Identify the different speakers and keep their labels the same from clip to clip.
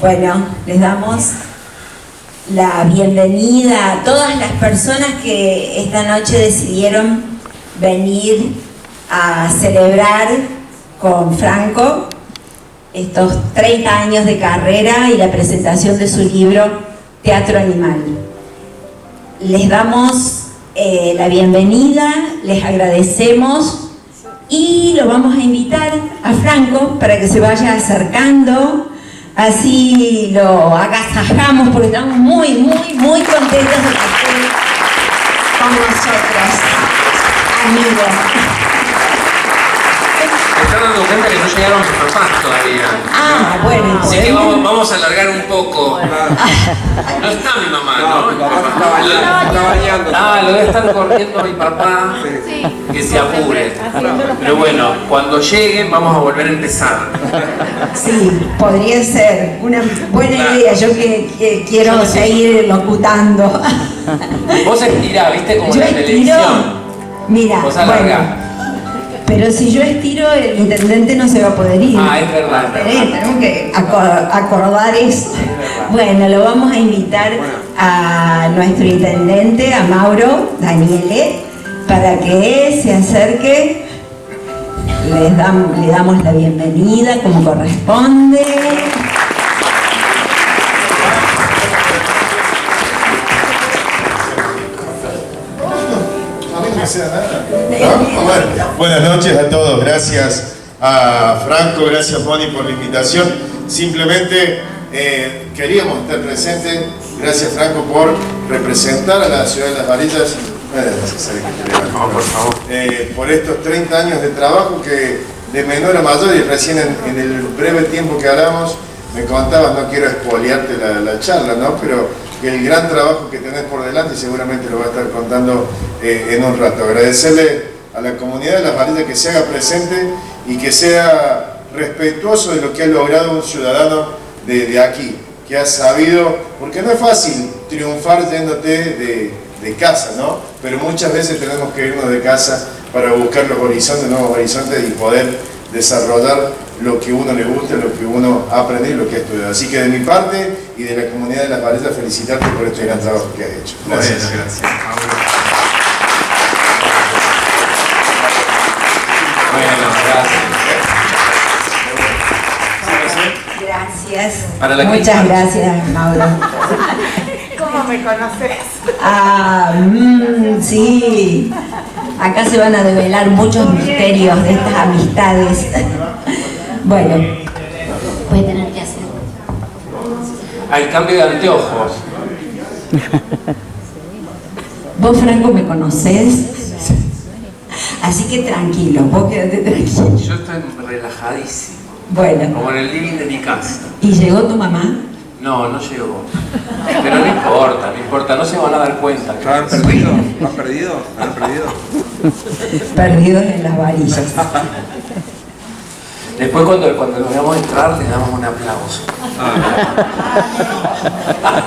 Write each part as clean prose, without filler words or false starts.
Speaker 1: Bueno, les damos la bienvenida a todas las personas que esta noche decidieron venir a celebrar con Franco estos 30 años de carrera y la presentación de su libro Teatro Animal. Les damos la bienvenida, les agradecemos y lo vamos a invitar a Franco para que se vaya acercando. Así lo agasajamos porque estamos muy contentos de que esté con nosotros, amigo.
Speaker 2: Me están dando cuenta que no llegaron mis papás todavía.
Speaker 1: Ah, bueno.
Speaker 2: Así que vamos a alargar un poco. No está mi mamá, ¿no?
Speaker 3: Mi papá está bañando.
Speaker 2: Ah, lo debe estar corriendo mi papá.
Speaker 3: Sí.
Speaker 2: Que se apure. Pero bueno, cuando lleguen vamos a volver a empezar.
Speaker 1: Sí, podría ser una buena idea. Yo que quiero seguir locutando.
Speaker 2: Vos estirá, ¿viste? Como
Speaker 1: Yo
Speaker 2: en la
Speaker 1: estiro.
Speaker 2: televisión.
Speaker 1: Mira,
Speaker 2: Vos alargá.
Speaker 1: pero si yo estiro, el intendente no se va a poder ir.
Speaker 2: Ah, es verdad.
Speaker 1: Tenemos que acordar eso. Bueno, lo vamos a invitar a nuestro intendente, a Mauro Daniele, para que se acerque. Le damos la bienvenida como corresponde.
Speaker 4: Buenas noches a todos, gracias a Franco, gracias Moni por la invitación. Simplemente queríamos estar presentes, gracias Franco por representar a la ciudad de Las Varillas.
Speaker 2: Por favor.
Speaker 4: Por estos 30 años de trabajo que de menor a mayor, y recién en el breve tiempo que hablamos me contabas, no quiero espoliarte la charla, ¿no? Pero el gran trabajo que tenés por delante, y seguramente lo va a estar contando en un rato. Agradecerle a la comunidad de Las Varillas que se haga presente y que sea respetuoso de lo que ha logrado un ciudadano de aquí, que ha sabido, porque no es fácil triunfar yéndote de casa, ¿no? Pero muchas veces tenemos que irnos de casa para buscar los horizontes, nuevos horizontes y poder desarrollar lo que uno le gusta, lo que uno ha aprendido y lo que ha estudiado. Así que de mi parte y de la comunidad de Las Varillas, felicitarte por este gran trabajo que has hecho. Gracias.
Speaker 2: Bueno, gracias.
Speaker 1: Gracias. Muchas gracias, Mauro.
Speaker 5: ¿Cómo me conoces?
Speaker 1: Ah, sí. Acá se van a develar muchos misterios de estas amistades. Bueno, voy a tener que hacer.
Speaker 2: Al cambio de anteojos.
Speaker 1: Vos, Franco, me conocés. Así que tranquilo, vos quedate tranquilo.
Speaker 2: Yo estoy relajadísimo.
Speaker 1: Bueno.
Speaker 2: Como en el living de mi casa.
Speaker 1: ¿Y llegó tu mamá?
Speaker 2: No, no llegó. Pero no importa, no se van a dar cuenta.
Speaker 3: ¿Han perdido? ¿Han perdido? ¿Han perdido?
Speaker 1: Perdidos en Las Varillas.
Speaker 2: Después cuando nos veamos entrar, le damos un aplauso.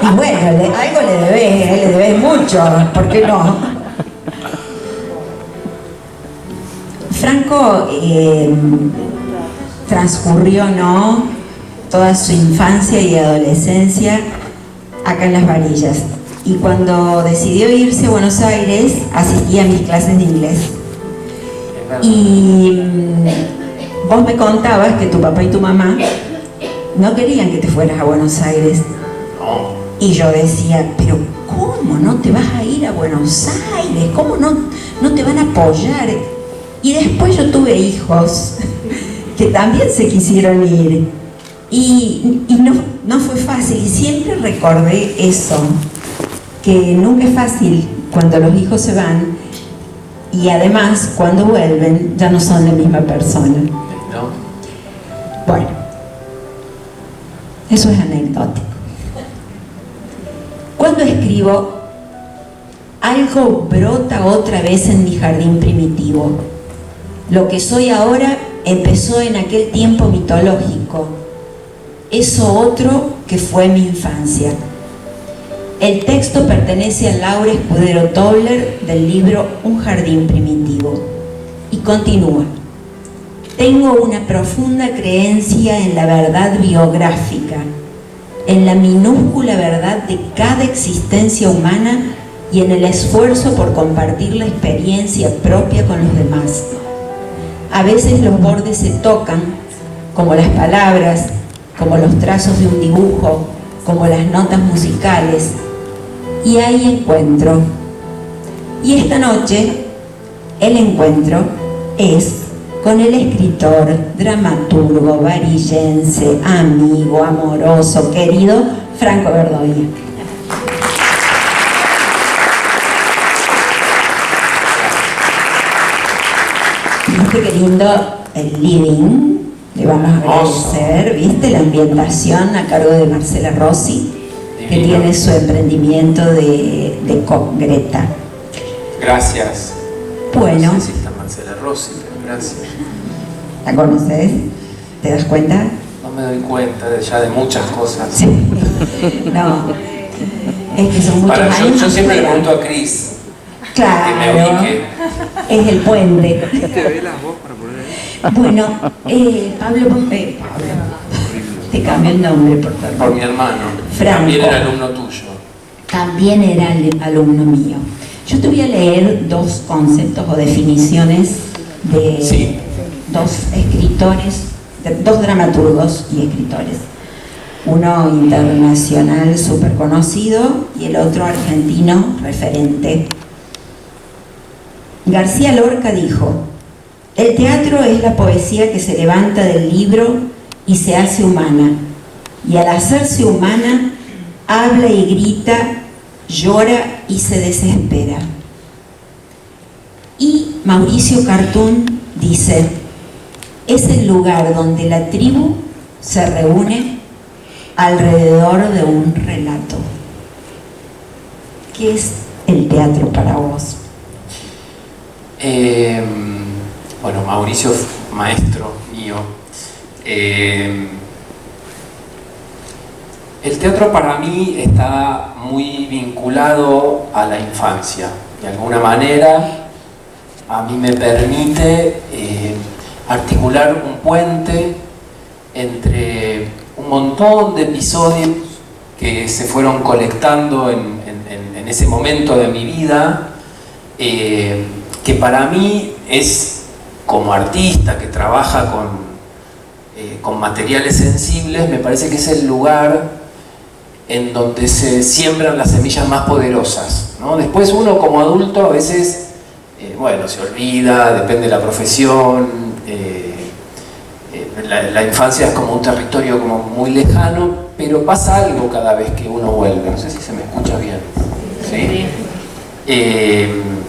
Speaker 1: Y bueno, algo le debes mucho, ¿por qué no? Franco transcurrió, ¿no?, toda su infancia y adolescencia acá en Las Varillas. Y cuando decidió irse a Buenos Aires, asistía a mis clases de inglés. Y vos me contabas que tu papá y tu mamá no querían que te fueras a Buenos Aires. Y yo decía, pero ¿cómo no te vas a ir a Buenos Aires? ¿Cómo no te van a apoyar? Y después yo tuve hijos que también se quisieron ir. Y no fue fácil, y siempre recordé eso, que nunca es fácil cuando los hijos se van y además cuando vuelven ya no son la misma persona.
Speaker 2: ¿No?
Speaker 1: Bueno, eso es anecdótico. Cuando escribo, algo brota otra vez en mi jardín primitivo. Lo que soy ahora empezó en aquel tiempo mitológico. Eso otro que fue mi infancia. El texto pertenece a Laura Escudero Tobler del libro Un jardín primitivo. Y continúa. Tengo una profunda creencia en la verdad biográfica, en la minúscula verdad de cada existencia humana y en el esfuerzo por compartir la experiencia propia con los demás. A veces los bordes se tocan, como las palabras, como los trazos de un dibujo, como las notas musicales, y hay encuentro. Y esta noche, el encuentro es con el escritor, dramaturgo, varillense, amigo, amoroso, querido Franco Verdoya. ¿Viste qué lindo el living? Le vamos a agradecer, ¿viste? La ambientación a cargo de Marcela Rossi, que tiene su emprendimiento de Greta.
Speaker 2: Gracias.
Speaker 1: Bueno.
Speaker 2: No sé si está Marcela Rossi, pero gracias.
Speaker 1: ¿La conoces? ¿Te das cuenta?
Speaker 2: No me doy cuenta ya de muchas cosas.
Speaker 1: Sí. No. Es que son muchos años.
Speaker 2: Yo siempre le pregunto a Cris.
Speaker 1: Claro.
Speaker 2: Que me ubique.
Speaker 1: Es el puente.
Speaker 3: ¿Te ve la voz para poner ahí?
Speaker 1: Bueno, Pablo, te cambio el nombre, por favor.
Speaker 2: Por mi hermano.
Speaker 1: Franco.
Speaker 2: También era alumno tuyo.
Speaker 1: También era alumno mío. Yo te voy a leer dos conceptos o definiciones de dos escritores, dos dramaturgos y escritores. Uno internacional súper conocido y el otro argentino referente. García Lorca dijo: el teatro es la poesía que se levanta del libro y se hace humana, y al hacerse humana habla y grita, llora y se desespera. Y Mauricio Cartún dice: es el lugar donde la tribu se reúne alrededor de un relato. ¿Qué es el teatro para vos?
Speaker 2: Bueno, Mauricio, maestro mío. El teatro para mí está muy vinculado a la infancia. De alguna manera, a mí me permite articular un puente entre un montón de episodios que se fueron colectando en ese momento de mi vida, que para mí es, como artista que trabaja con materiales sensibles, me parece que es el lugar en donde se siembran las semillas más poderosas, ¿no? Después uno como adulto a veces, bueno, se olvida, depende de la profesión, la infancia es como un territorio como muy lejano, pero pasa algo cada vez que uno vuelve. No sé si se me escucha bien, ¿sí?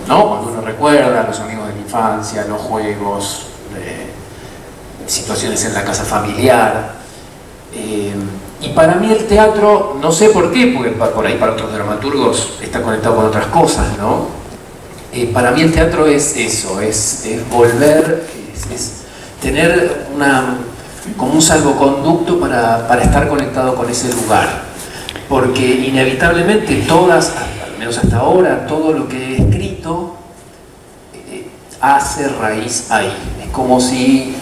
Speaker 2: ¿No? Cuando uno recuerda a los amigos de la infancia, los juegos, situaciones en la casa familiar. Y para mí el teatro, no sé por qué, porque por ahí para otros dramaturgos está conectado con otras cosas, ¿no? Para mí el teatro es eso, es volver, es tener como un salvoconducto para estar conectado con ese lugar. Porque inevitablemente al menos hasta ahora, todo lo que he escrito hace raíz ahí. Es como si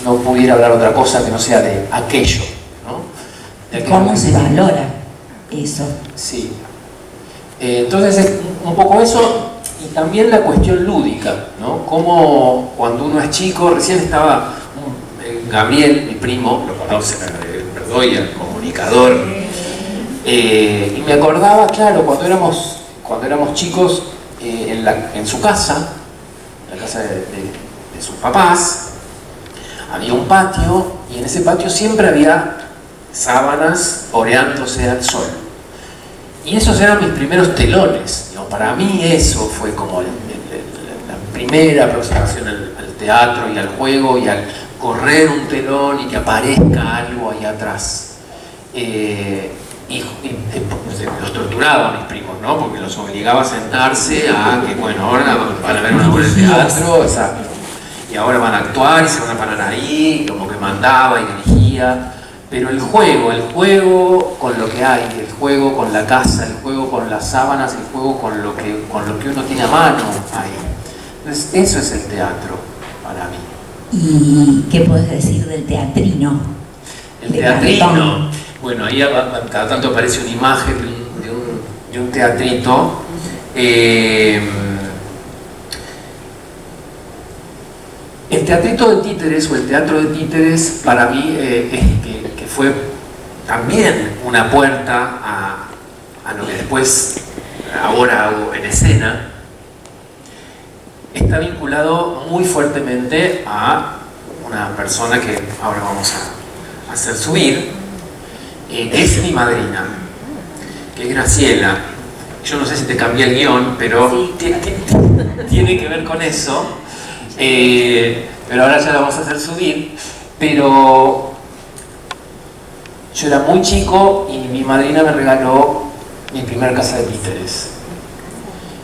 Speaker 2: no pudiera hablar otra cosa que no sea de aquello, ¿no?
Speaker 1: ¿Cómo se valora eso?
Speaker 2: Sí. Entonces es un poco eso, y también la cuestión lúdica, ¿no? Como cuando uno es chico, recién estaba Gabriel, mi primo, lo conoce, Verdoya, el comunicador, y me acordaba, claro, cuando éramos chicos, en su casa, la casa de sus papás, había un patio, y en ese patio siempre había sábanas oreándose al sol. Y esos eran mis primeros telones. Para mí eso fue como la primera aproximación al teatro y al juego y al correr un telón y que aparezca algo ahí atrás. Y los torturaba a mis primos, ¿no? Porque los obligaba a sentarse a que, bueno, ahora van a ver una obra de teatro, exacto. Y ahora van a actuar y se van a parar ahí, como que mandaba y dirigía. Pero el juego con lo que hay, el juego con la casa, el juego con las sábanas, el juego con lo que uno tiene a mano ahí. Entonces, eso es el teatro para mí.
Speaker 1: ¿Y qué puedes decir del teatrino?
Speaker 2: El teatrino. Bueno, ahí cada tanto aparece una imagen de un teatrito. El teatrito de títeres o el teatro de títeres para mí que fue también una puerta a lo que después ahora hago en escena, está vinculado muy fuertemente a una persona que ahora vamos a hacer subir, que es mi madrina, que es Graciela. Yo no sé si te cambié el guión, pero
Speaker 1: Sí.
Speaker 2: tiene que ver con eso. Pero ahora ya la vamos a hacer subir. Pero yo era muy chico y mi madrina me regaló mi primer casa de títeres.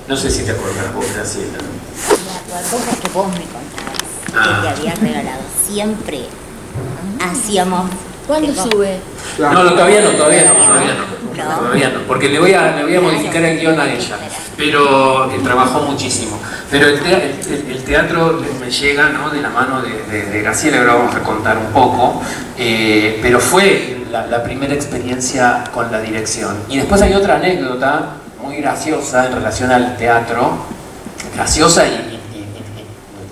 Speaker 2: No sé si te acuerdas vos, Graciela.
Speaker 6: Me acuerdo porque vos me contabas que te habías regalado. Siempre hacíamos.
Speaker 7: ¿Cuándo sube?
Speaker 2: No, todavía no, porque le voy a modificar el guión a ella, pero trabajó muchísimo. Pero el teatro me llega, ¿no?, de la mano de Graciela, ahora vamos a contar un poco, pero fue la primera experiencia con la dirección. Y después hay otra anécdota muy graciosa en relación al teatro, graciosa y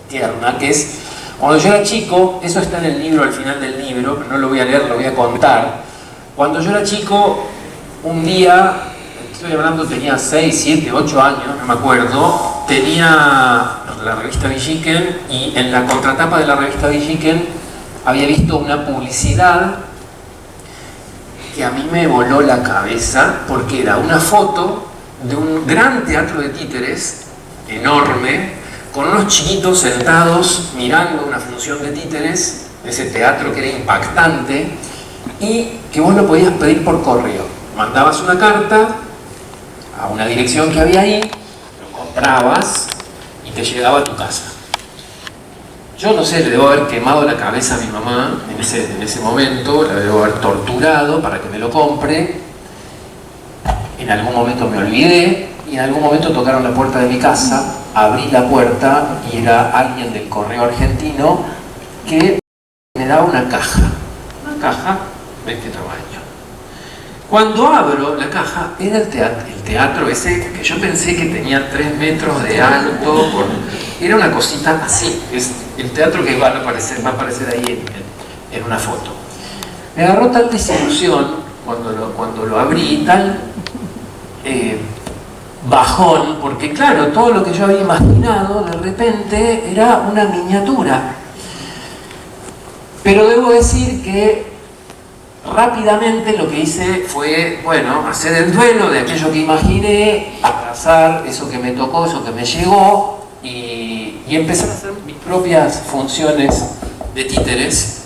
Speaker 2: tierna, que es cuando yo era chico. Eso está en el libro, al final del libro, pero no lo voy a leer, lo voy a contar. Cuando yo era chico, un día, estoy hablando, tenía 6, 7, 8 años, no me acuerdo, tenía la revista Villiquen y en la contratapa de la revista Villiquen había visto una publicidad que a mí me voló la cabeza porque era una foto de un gran teatro de títeres, enorme, con unos chiquitos sentados mirando una función de títeres, ese teatro que era impactante, y que vos lo podías pedir por correo. Mandabas una carta a una dirección que había ahí, lo comprabas y te llegaba a tu casa. Yo no sé, le debo haber quemado la cabeza a mi mamá en ese momento, la debo haber torturado para que me lo compre. En algún momento me olvidé y en algún momento tocaron la puerta de mi casa. Abrí la puerta y era alguien del correo argentino que me daba una caja de este tamaño. Cuando abro la caja, era el teatro ese que yo pensé que tenía 3 metros de alto, era una cosita así, es el teatro que va a aparecer ahí en una foto. Me agarró tal desilusión cuando lo abrí, tal bajón, porque claro, todo lo que yo había imaginado de repente era una miniatura. Pero debo decir que rápidamente lo que hice fue, bueno, hacer el duelo de aquello que imaginé, abrazar eso que me tocó, eso que me llegó, y empezar a hacer mis propias funciones de títeres,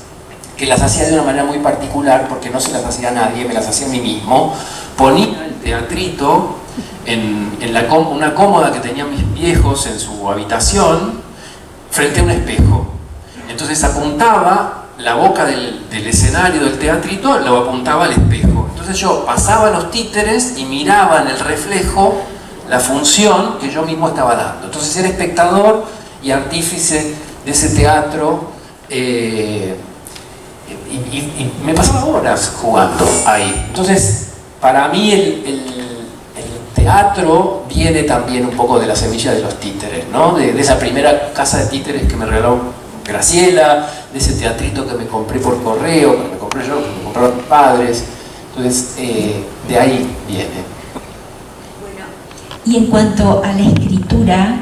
Speaker 2: que las hacía de una manera muy particular, porque no se las hacía a nadie, me las hacía a mí mismo. Ponía el teatrito en una cómoda que tenían mis viejos en su habitación, frente a un espejo. Entonces apuntaba la boca del escenario del teatrito, lo apuntaba al espejo. Entonces yo pasaba los títeres y miraba en el reflejo la función que yo mismo estaba dando. Entonces era espectador y artífice de ese teatro, y me pasaba horas jugando ahí. Entonces, para mí el teatro viene también un poco de la semilla de los títeres, ¿no? De esa primera casa de títeres que me regaló Graciela, de ese teatrito que me compré por correo, que me compré yo, que me compraron mis padres. Entonces, de ahí viene.
Speaker 1: Bueno, y en cuanto a la escritura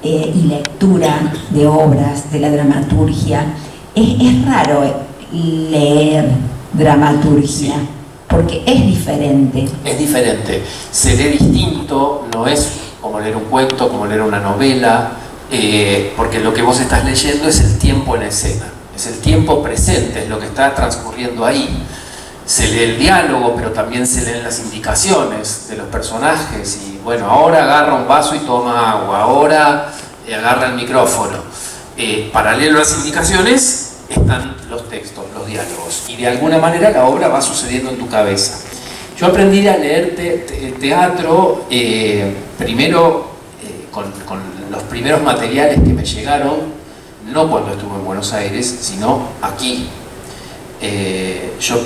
Speaker 1: y lectura de obras, de la dramaturgia, es raro leer dramaturgia,
Speaker 2: Sí.
Speaker 1: Porque es diferente.
Speaker 2: Es diferente, se lee distinto, no es como leer un cuento, como leer una novela, porque lo que vos estás leyendo es el tiempo en escena, es el tiempo presente, es lo que está transcurriendo ahí. Se lee el diálogo, pero también se leen las indicaciones de los personajes, y bueno, ahora agarra un vaso y toma agua, ahora agarra el micrófono. Paralelo a las indicaciones están los textos, los diálogos, y de alguna manera la obra va sucediendo en tu cabeza. Yo aprendí a leer teatro primero con los primeros materiales que me llegaron, no cuando estuve en Buenos Aires, sino aquí. Yo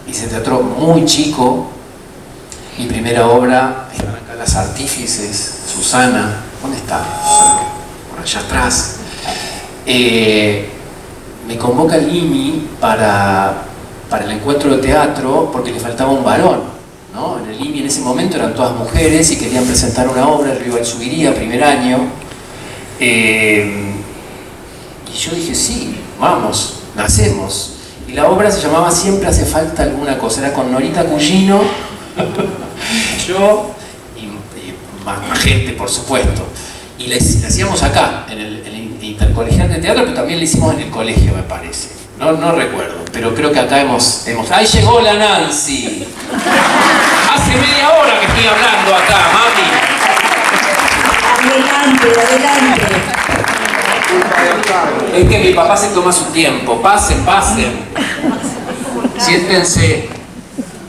Speaker 2: hice teatro muy chico. Mi primera obra, están acá las artífices, Susana, ¿dónde está? Por allá atrás. Me convoca el IMI para el encuentro de teatro porque le faltaba un varón, ¿no? En el IMI en ese momento eran todas mujeres y querían presentar una obra, el Rival Subiría, primer año. Y yo dije, sí, vamos, nacemos. Y la obra se llamaba Siempre hace falta alguna cosa, era con Norita Cugino, yo y más gente, por supuesto. Y la hacíamos acá, en el Intercolegial de Teatro, pero también la hicimos en el colegio, me parece. No recuerdo, pero creo que acá hemos... ¡Ahí llegó la Nancy! Hace media hora que estoy hablando acá, mami.
Speaker 1: Adelante.
Speaker 2: Es que mi papá se toma su tiempo. Pasen. Siéntense.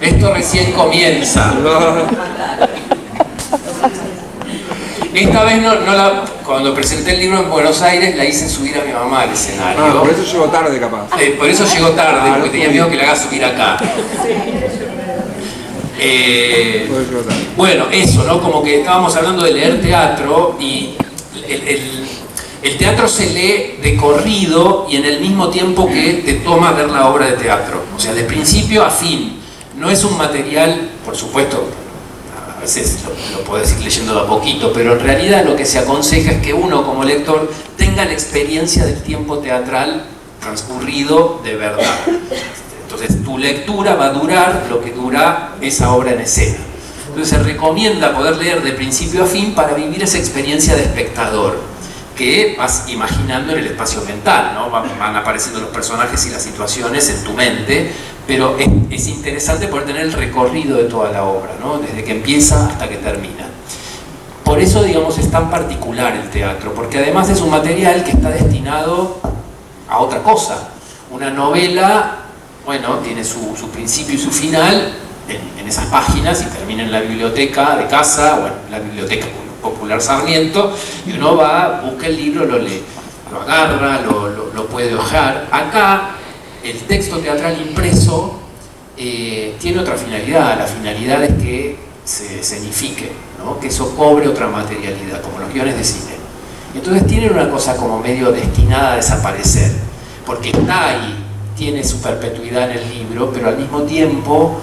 Speaker 2: Esto recién comienza. Esta vez cuando presenté el libro en Buenos Aires la hice subir a mi mamá al escenario.
Speaker 3: Por eso llegó tarde, capaz.
Speaker 2: Por eso llegó tarde, porque tenía miedo que la haga subir acá. Bueno, eso, ¿no? Como que estábamos hablando de leer teatro y el teatro se lee de corrido y en el mismo tiempo que te toma ver la obra de teatro. O sea, de principio a fin. No es un material, por supuesto, a veces lo puedes ir leyendo de a poquito, pero en realidad lo que se aconseja es que uno como lector tenga la experiencia del tiempo teatral transcurrido de verdad. Entonces tu lectura va a durar lo que dura esa obra en escena. Entonces se recomienda poder leer de principio a fin para vivir esa experiencia de espectador que vas imaginando en el espacio mental, ¿no? Van apareciendo los personajes y las situaciones en tu mente, pero es interesante poder tener el recorrido de toda la obra, ¿no? Desde que empieza hasta que termina. Por eso, digamos, es tan particular el teatro, porque además es un material que está destinado a otra cosa. Una novela, bueno, tiene su principio y su final en esas páginas y termina en la biblioteca de casa, o en la biblioteca Popular Sarmiento, y uno va, busca el libro, lo lee, lo agarra, lo puede hojear. Acá el texto teatral impreso tiene otra finalidad. La finalidad es que se escenifique, ¿no? Que eso cobre otra materialidad, como los guiones de cine. Entonces tienen una cosa como medio destinada a desaparecer, porque está ahí, tiene su perpetuidad en el libro, pero al mismo tiempo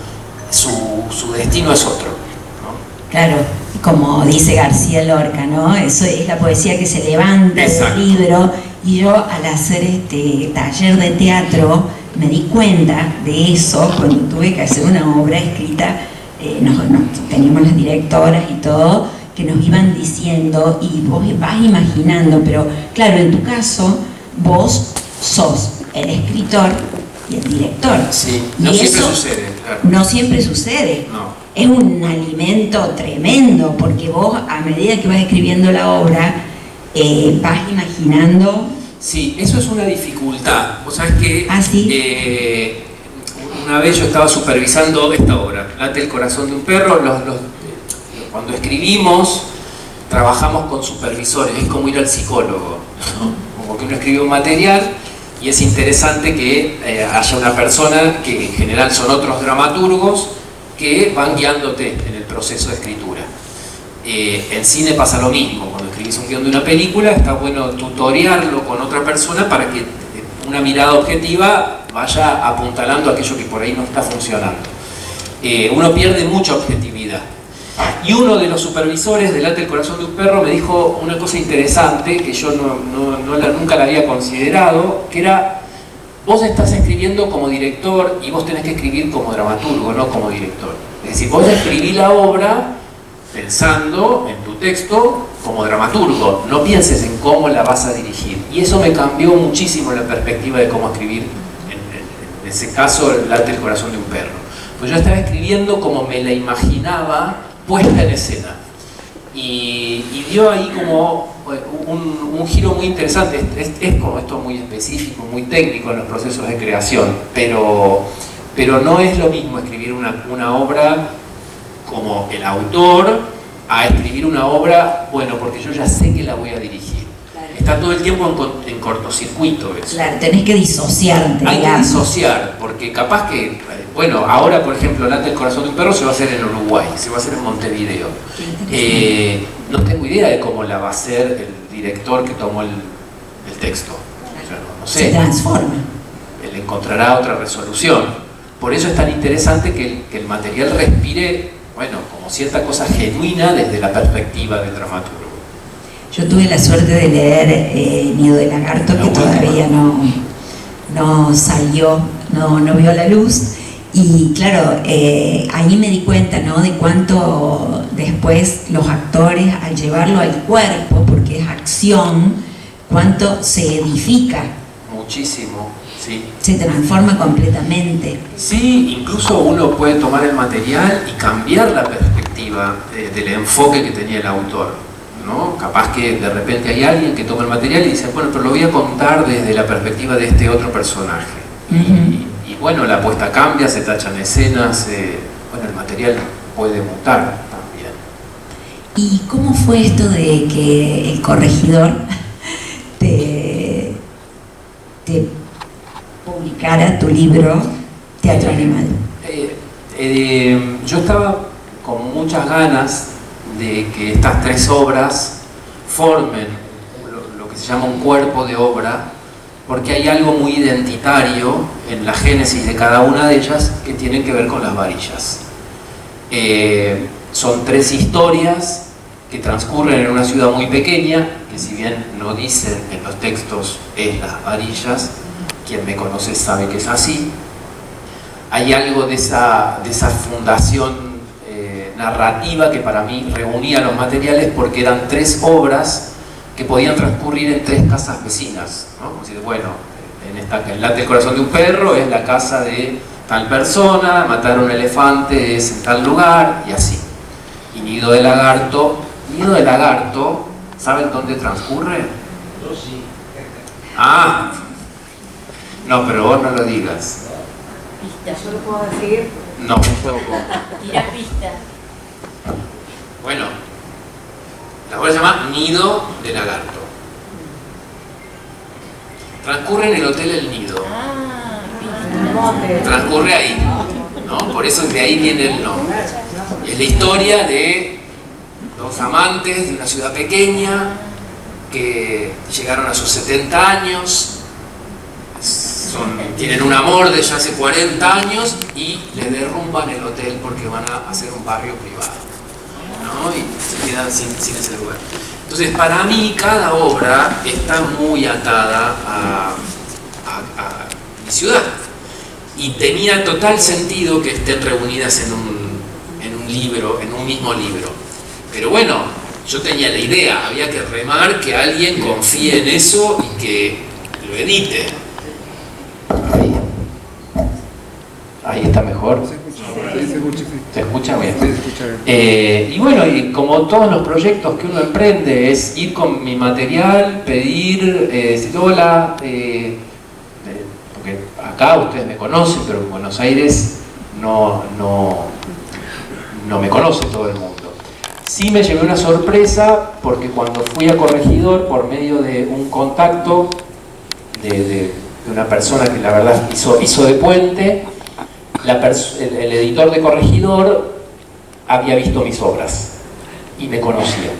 Speaker 2: su destino es otro, ¿no?
Speaker 1: Claro, como dice García Lorca, ¿no? Eso es la poesía que se levanta
Speaker 2: Exacto.
Speaker 1: del libro. Y yo, al hacer este taller de teatro, me di cuenta de eso cuando tuve que hacer una obra escrita. Teníamos las directoras y todo, que nos iban diciendo, y vos vas imaginando, pero claro, en tu caso, vos sos el escritor y el director.
Speaker 2: Sí, no
Speaker 1: y
Speaker 2: siempre
Speaker 1: eso
Speaker 2: sucede, claro.
Speaker 1: No siempre sucede.
Speaker 2: No.
Speaker 1: Es un alimento tremendo, porque vos, a medida que vas escribiendo la obra, vas imaginando.
Speaker 2: Sí, eso es una dificultad. Vos sabés que
Speaker 1: ¿Sí?
Speaker 2: Una vez yo estaba supervisando esta obra, Late el corazón de un perro. Cuando escribimos, trabajamos con supervisores, es como ir al psicólogo, ¿no? Como que uno escribe un material y es interesante que haya una persona, que en general son otros dramaturgos, que van guiándote en el proceso de escritura. En cine pasa lo mismo. Cuando escribís un guión de una película, está bueno tutorearlo con otra persona para que una mirada objetiva vaya apuntalando aquello que por ahí no está funcionando. Uno pierde mucha objetividad. Y uno de los supervisores de Late el corazón de un perro me dijo una cosa interesante que yo nunca la había considerado, que era: vos estás escribiendo como director y vos tenés que escribir como dramaturgo, no como director. Es decir, vos escribís la obra pensando en tu texto como dramaturgo, no pienses en cómo la vas a dirigir. Y eso me cambió muchísimo la perspectiva de cómo escribir, en ese caso, Late el corazón de un perro. Pues yo estaba escribiendo como me la imaginaba puesta en escena. Y dio ahí como un giro muy interesante. Es como esto muy específico, muy técnico en los procesos de creación, pero no es lo mismo escribir una obra como el autor a escribir una obra, bueno, porque yo ya sé que la voy a dirigir. Claro. Está todo el tiempo en cortocircuito eso.
Speaker 1: Claro, tenés que disociarte.
Speaker 2: Hay que disociar, porque capaz que bueno, ahora por ejemplo, Late el corazón de un perro se va a hacer en Uruguay, se va a hacer en Montevideo. No tengo idea de cómo la va a hacer el director que tomó el texto. O sea, no sé.
Speaker 1: Se transforma.
Speaker 2: Él encontrará otra resolución. Por eso es tan interesante que el material respire, bueno, como cierta cosa genuina desde la perspectiva del dramaturgo.
Speaker 1: Yo tuve la suerte de leer Nido de Lagarto, que todavía no salió, no vio la luz. Y claro, ahí me di cuenta, ¿no?, de cuánto después los actores, al llevarlo al cuerpo, porque es acción, cuánto se edifica.
Speaker 2: Muchísimo, sí.
Speaker 1: Se transforma completamente.
Speaker 2: Sí, incluso uno puede tomar el material y cambiar la perspectiva del enfoque que tenía el autor, ¿no? Capaz que de repente hay alguien que toma el material y dice, bueno, pero lo voy a contar desde la perspectiva de este otro personaje. Y bueno, la apuesta cambia, se tachan escenas, bueno, el material puede mutar también.
Speaker 1: ¿Y cómo fue esto de que el corregidor te publicara tu libro Teatro Animal?
Speaker 2: Yo estaba con muchas ganas de que estas 3 obras formen lo que se llama un cuerpo de obra, porque hay algo muy identitario en la génesis de cada una de ellas que tienen que ver con las varillas. Son 3 historias que transcurren en una ciudad muy pequeña, que si bien no dicen en los textos es Las Varillas, quien me conoce sabe que es así. Hay algo de esa fundación narrativa que para mí reunía los materiales, porque eran 3 obras que podían transcurrir en 3 casas vecinas, ¿no? Como decir, bueno, en Late el corazón de un perro es la casa de tal persona, matar a un elefante es en tal lugar, y así. Y Nido de Lagarto, ¿saben dónde transcurre?
Speaker 3: Yo sí.
Speaker 2: Ah, no, pero vos no lo digas.
Speaker 5: ¿Yo lo puedo decir?
Speaker 2: No, un poco.
Speaker 6: Tira pista.
Speaker 2: Bueno, la obra se llama Nido de Lagarto. Transcurre en el Hotel El Nido. Transcurre ahí, ¿no? Por eso de ahí viene el nombre. Es la historia de 2 amantes de una ciudad pequeña que llegaron a sus 70 años, tienen un amor de ya hace 40 años y le derrumban el hotel porque van a hacer un barrio privado, ¿no? Y se quedan sin ese lugar. Entonces, para mí, cada obra está muy atada a mi ciudad. Y tenía total sentido que estén reunidas en un libro, en un mismo libro. Pero bueno, yo tenía la idea, había que remar que alguien confíe en eso y que lo edite. Ahí está mejor.
Speaker 3: Se escucha, sí, se escucha, sí.
Speaker 2: ¿Se escucha bien?
Speaker 3: Sí, se escucha bien.
Speaker 2: Y bueno, y como todos los proyectos que uno emprende, es ir con mi material, pedir, decir hola, porque acá ustedes me conocen, pero en Buenos Aires no me conoce todo el mundo. Sí me llevé una sorpresa porque cuando fui a Corregidor, por medio de un contacto de una persona que la verdad hizo de puente, el editor de Corregidor había visto mis obras y me conocía.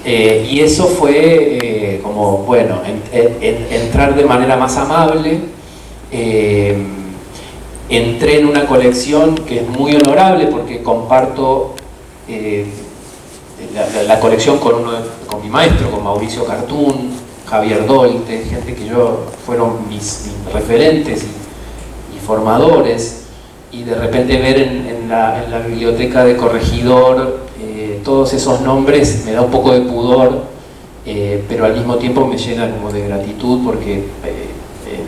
Speaker 2: Y eso fue como, bueno, entrar de manera más amable. Entré en una colección que es muy honorable porque comparto la colección con mi maestro, con Mauricio Cartún, Javier Dolte, gente que fueron mis referentes y formadores. Y de repente ver en la biblioteca de Corregidor todos esos nombres me da un poco de pudor, pero al mismo tiempo me llena como de gratitud porque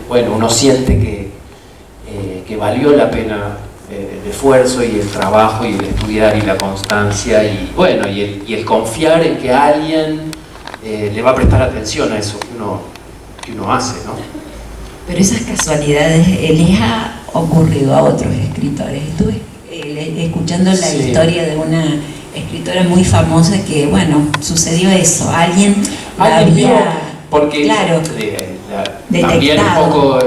Speaker 2: bueno, uno siente que valió la pena el esfuerzo y el trabajo y el estudiar y la constancia y bueno, y el confiar en que alguien le va a prestar atención a eso que uno hace, ¿no?
Speaker 1: Pero esas casualidades les ha ocurrido a otros escritores. Estuve escuchando la historia de una escritora muy famosa que, bueno, sucedió eso. Alguien había,
Speaker 2: porque
Speaker 1: claro,
Speaker 2: también un
Speaker 1: detectado.
Speaker 2: poco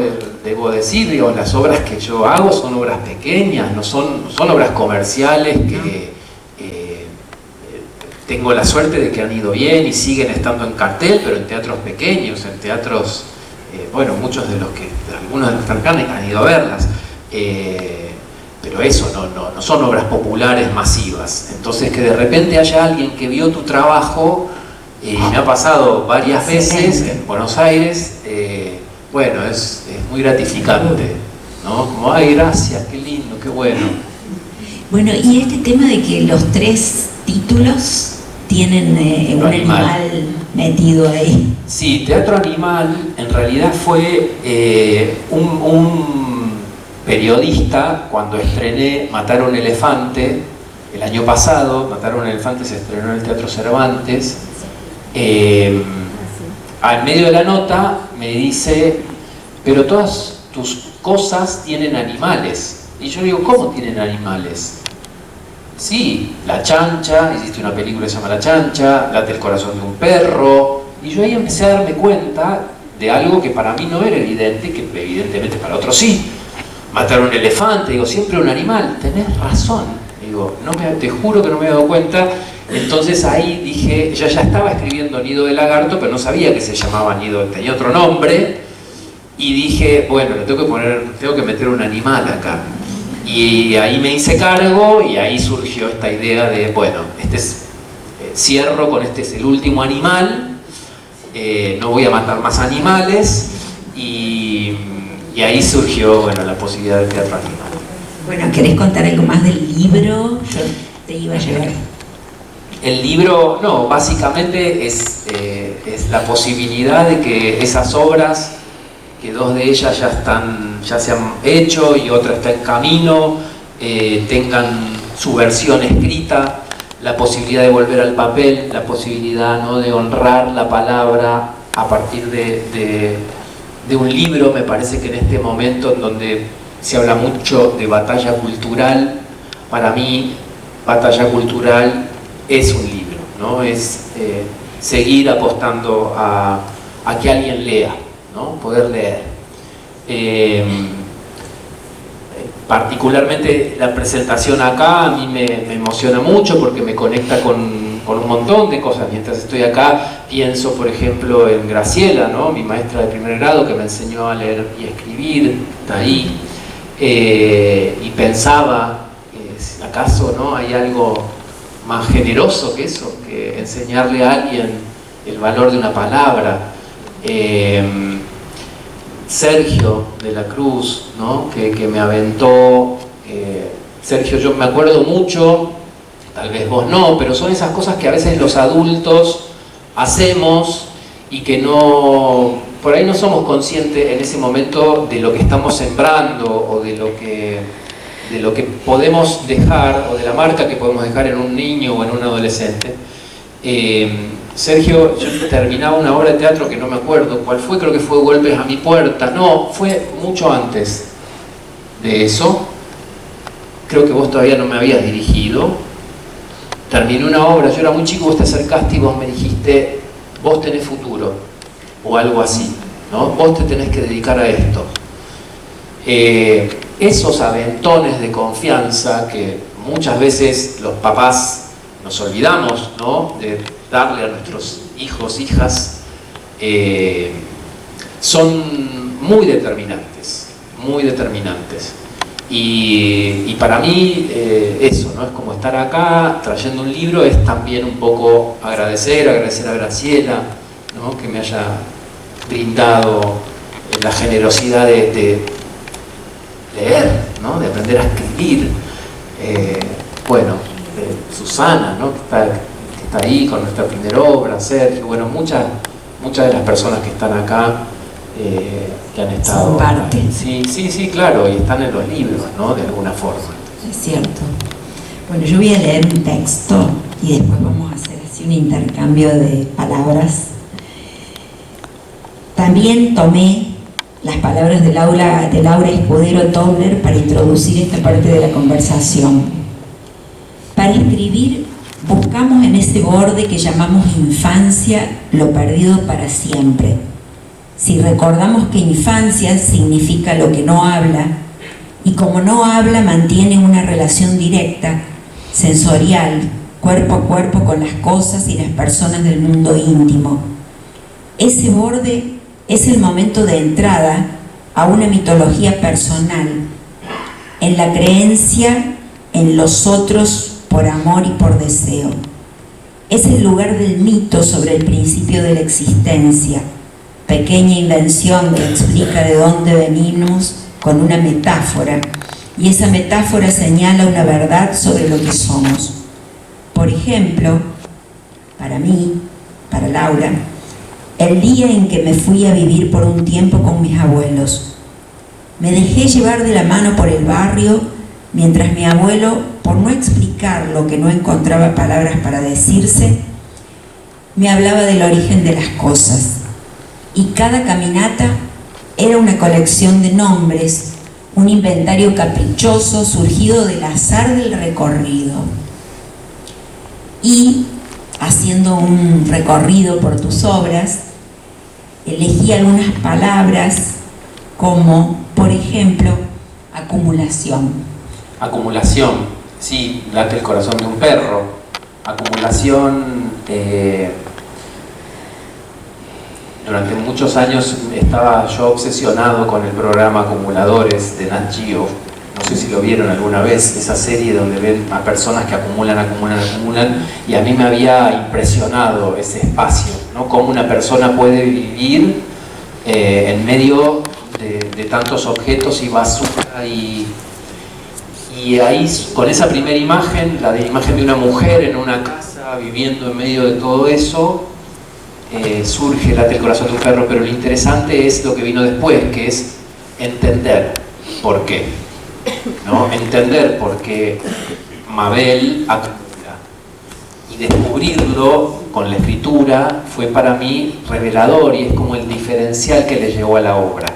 Speaker 2: debo decir, digo, las obras que yo hago son obras pequeñas, no son obras comerciales que tengo la suerte de que han ido bien y siguen estando en cartel, pero en teatros pequeños, en teatros, bueno, muchos de los que, algunos de los que han ido a verlas, pero eso, no son obras populares masivas. Entonces, que de repente haya alguien que vio tu trabajo, me ha pasado varias veces en Buenos Aires, bueno, es muy gratificante, ¿no? Como, ay, gracias, qué lindo, qué bueno.
Speaker 1: Bueno, y este tema de que los 3 títulos tienen un animal metido ahí.
Speaker 2: Sí, Teatro Animal en realidad fue un periodista, cuando estrené Matar a un elefante, el año pasado, Matar a un elefante se estrenó en el Teatro Cervantes, al medio de la nota me dice, pero todas tus cosas tienen animales. Y yo digo, ¿cómo tienen animales? Sí, La Chancha, hiciste una película que se llama La Chancha, Late el corazón de un perro, y yo ahí empecé a darme cuenta de algo que para mí no era evidente, que evidentemente para otros sí. Matar a un elefante, digo, siempre un animal, tenés razón, digo, te juro que no me he dado cuenta. Entonces ahí dije, yo ya estaba escribiendo Nido de Lagarto, pero no sabía que se llamaba Nido, tenía otro nombre, y dije, bueno, tengo que meter un animal acá. Y ahí me hice cargo y ahí surgió esta idea de, bueno, cierro con este es el último animal, no voy a matar más animales, y ahí surgió, bueno, la posibilidad del teatro animal.
Speaker 1: Bueno, ¿querés contar algo más del libro? Yo te iba a llevar.
Speaker 2: El libro, no, básicamente es la posibilidad de que esas obras, que 2 de ellas ya se han hecho y otra está en camino, tengan su versión escrita, la posibilidad de volver al papel, la posibilidad, ¿no?, de honrar la palabra a partir de un libro. Me parece que en este momento en donde se habla mucho de batalla cultural, para mí batalla cultural es un libro, ¿no? Es seguir apostando a que alguien lea, ¿no? Poder leer. Particularmente la presentación acá a mí me emociona mucho porque me conecta con un montón de cosas. Mientras estoy acá pienso, por ejemplo, en Graciela, ¿no?, mi maestra de primer grado que me enseñó a leer y escribir, está ahí, y pensaba, ¿acaso no hay algo más generoso que eso, que enseñarle a alguien el valor de una palabra? Sergio de la Cruz, ¿no?, que me aventó. Sergio, yo me acuerdo mucho, tal vez vos no, pero son esas cosas que a veces los adultos hacemos y que por ahí no somos conscientes en ese momento de lo que estamos sembrando o de lo que podemos dejar o de la marca que podemos dejar en un niño o en un adolescente. Sergio, yo terminaba una obra de teatro que no me acuerdo cuál fue, creo que fue Golpes a mi puerta, no, fue mucho antes de eso, creo que vos todavía no me habías dirigido. Terminé una obra, yo era muy chico, vos te acercaste y vos me dijiste, vos tenés futuro, o algo así, ¿no? Vos te tenés que dedicar a esto. Esos aventones de confianza que muchas veces los papás nos olvidamos, ¿no?, de darle a nuestros hijos, hijas, son muy determinantes, muy determinantes. Y para mí eso, ¿no?, es como estar acá trayendo un libro, es también un poco agradecer a Graciela, ¿no?, que me haya brindado la generosidad de leer, ¿no?, de aprender a escribir. Susana, ¿no?, que está ahí con nuestra primera obra, Sergio, bueno, muchas de las personas que están acá, que han estado...
Speaker 1: Son parte.
Speaker 2: Sí, claro, y están en los libros, ¿no?, de alguna forma.
Speaker 1: Es cierto. Bueno, yo voy a leer un texto y después vamos a hacer así un intercambio de palabras. También tomé las palabras de Laura Escudero Tobler para introducir esta parte de la conversación. Para escribir, buscamos en ese borde que llamamos infancia lo perdido para siempre. Si recordamos que infancia significa lo que no habla, y como no habla mantiene una relación directa, sensorial, cuerpo a cuerpo con las cosas y las personas del mundo íntimo. Ese borde es el momento de entrada a una mitología personal, en la creencia en los otros por amor y por deseo. Es el lugar del mito sobre el principio de la existencia, pequeña invención que explica de dónde venimos con una metáfora, y esa metáfora señala una verdad sobre lo que somos. Por ejemplo, para mí, para Laura, el día en que me fui a vivir por un tiempo con mis abuelos. Me dejé llevar de la mano por el barrio mientras mi abuelo, por no explicar lo que no encontraba palabras para decirse, me hablaba del origen de las cosas. Y cada caminata era una colección de nombres, un inventario caprichoso surgido del azar del recorrido. Y, haciendo un recorrido por tus obras, elegí algunas palabras como, por ejemplo, acumulación.
Speaker 2: Acumulación, sí, late el corazón de un perro. Acumulación, durante muchos años estaba yo obsesionado con el programa Acumuladores de Nat Geo. No sé si lo vieron alguna vez, esa serie donde ven a personas que acumulan, y a mí me había impresionado ese espacio, ¿no? Cómo una persona puede vivir en medio de tantos objetos y basura, y ahí con esa primera imagen, la de imagen de una mujer en una casa viviendo en medio de todo eso, surge Late el corazón de un perro. Pero lo interesante es lo que vino después, que es entender por qué, ¿no? Entender por qué Mabel acumula, y descubrirlo con la escritura fue para mí revelador, y es como el diferencial que le llevó a la obra.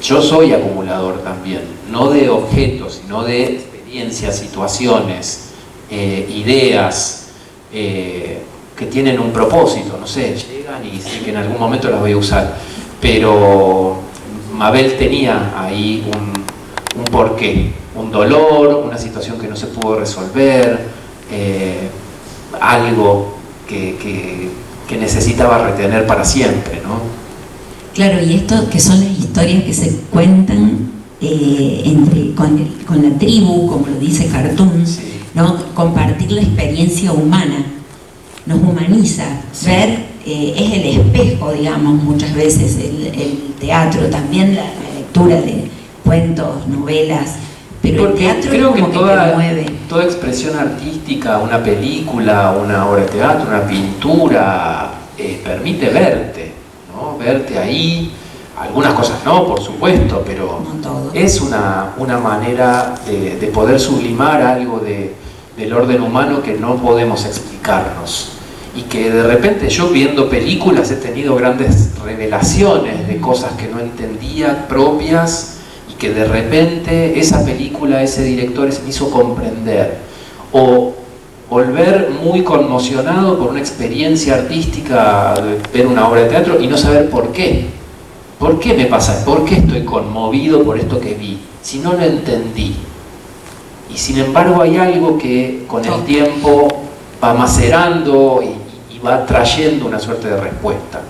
Speaker 2: Yo soy acumulador también, no de objetos, sino de experiencias, situaciones, ideas que tienen un propósito, no sé, llegan y sé que en algún momento las voy a usar, pero Mabel tenía ahí un porqué, un dolor, una situación que no se pudo resolver, algo que necesitaba retener para siempre, ¿no?
Speaker 1: Claro, y esto que son las historias que se cuentan con la tribu, como lo dice Cartoon,
Speaker 2: Sí.
Speaker 1: ¿no? Compartir la experiencia humana nos humaniza.
Speaker 2: Sí.
Speaker 1: Ver es el espejo, digamos, muchas veces el teatro, también la lectura de cuentos, novelas, pero
Speaker 2: Porque
Speaker 1: el teatro
Speaker 2: creo
Speaker 1: es como
Speaker 2: que
Speaker 1: que te mueve.
Speaker 2: toda expresión artística, una película, una obra de teatro, una pintura, permite verte, ¿no? Verte ahí. Algunas cosas no, por supuesto, pero
Speaker 1: No todo.
Speaker 2: es una manera de poder sublimar algo del orden humano que no podemos explicarnos. Y que de repente yo viendo películas he tenido grandes revelaciones de cosas que no entendía propias, y que de repente esa película, ese director se me hizo comprender. O volver muy conmocionado por una experiencia artística, de ver una obra de teatro y no saber por qué. ¿Por qué me pasa? ¿Por qué estoy conmovido por esto que vi? Si no lo entendí. Y sin embargo hay algo que con el tiempo va macerando y va trayendo una suerte de respuesta.